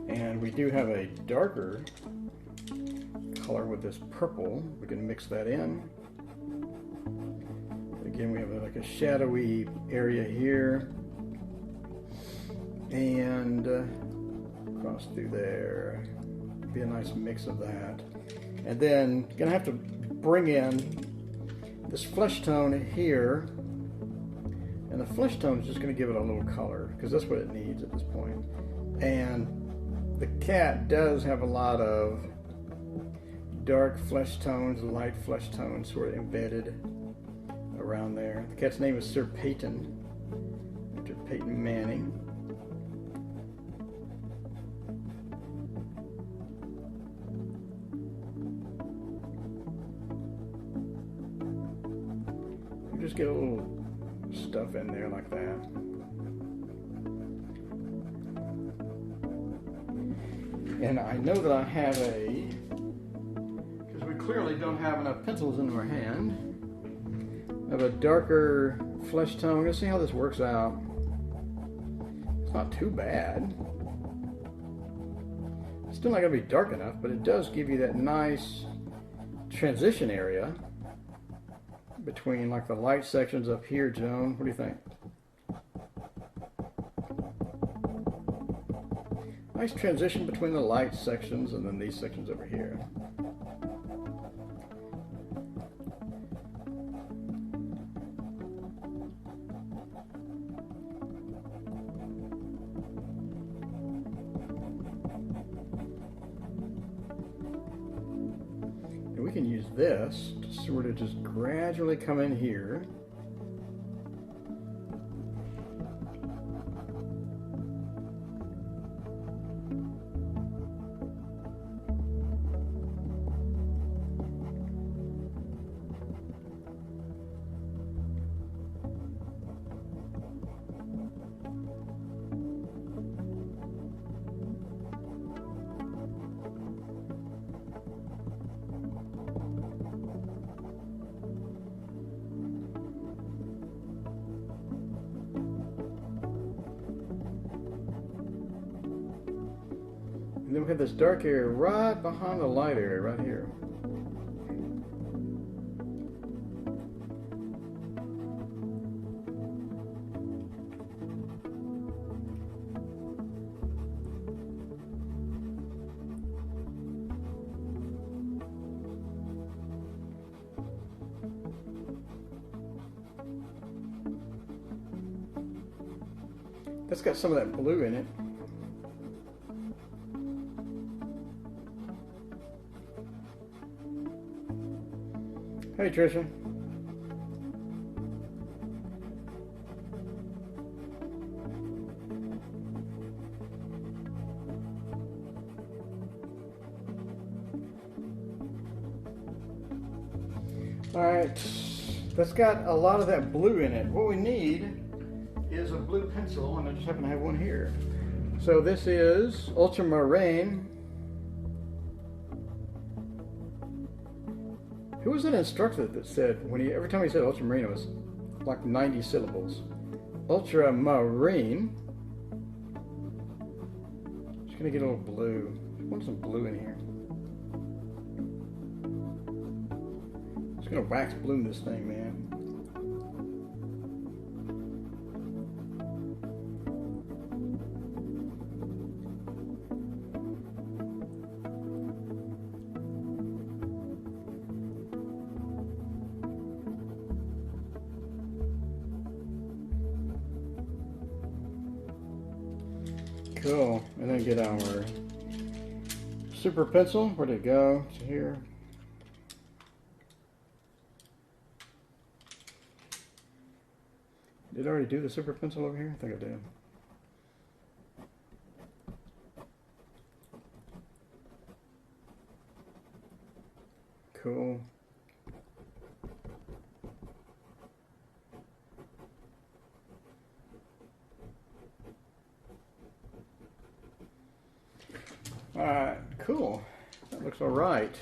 And we do have a darker color with this purple. We can mix that in. Again, we have like a shadowy area here. And across through there. Be a nice mix of that. And then gonna have to bring in this flesh tone here. And the flesh tone is just gonna give it a little color because that's what it needs at this point. And the cat does have a lot of dark flesh tones, light flesh tones sort of embedded around there. The cat's name is Sir Peyton, after Peyton Manning. You just get a little stuff in there like that. And I know that I have because we clearly don't have enough pencils in our hand, I have a darker flesh tone. Let's see how this works out. It's not too bad. It's still not going to be dark enough, but it does give you that nice transition area between like the light sections up here, Joan. What do you think? Nice transition between the light sections and then these sections over here. And we can use this to sort of just gradually come in here. And then we have this dark area right behind the light area right here. That's got some of that blue in it. Hey, Trisha. All right, that's got a lot of that blue in it. What we need is a blue pencil, and I just happen to have one here. So this is ultramarine. Who was that instructor that said, every time he said ultramarine, it was like 90 syllables? Ultramarine. Just gonna get a little blue. I want some blue in here. Just gonna wax bloom this thing, man. Cool, and then get our super pencil. Where'd it go? It's here. Did I already do the super pencil over here? I think I did. Cool. Alright, cool. That looks alright.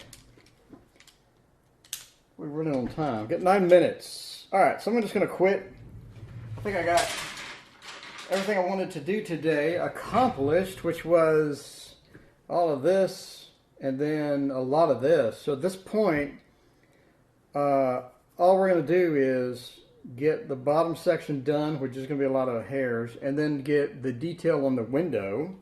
We're running on time. Get 9 minutes. Alright, so I'm just going to quit. I think I got everything I wanted to do today accomplished, which was all of this and then a lot of this. So at this point, all we're going to do is get the bottom section done, which is going to be a lot of hairs, and then get the detail on the window.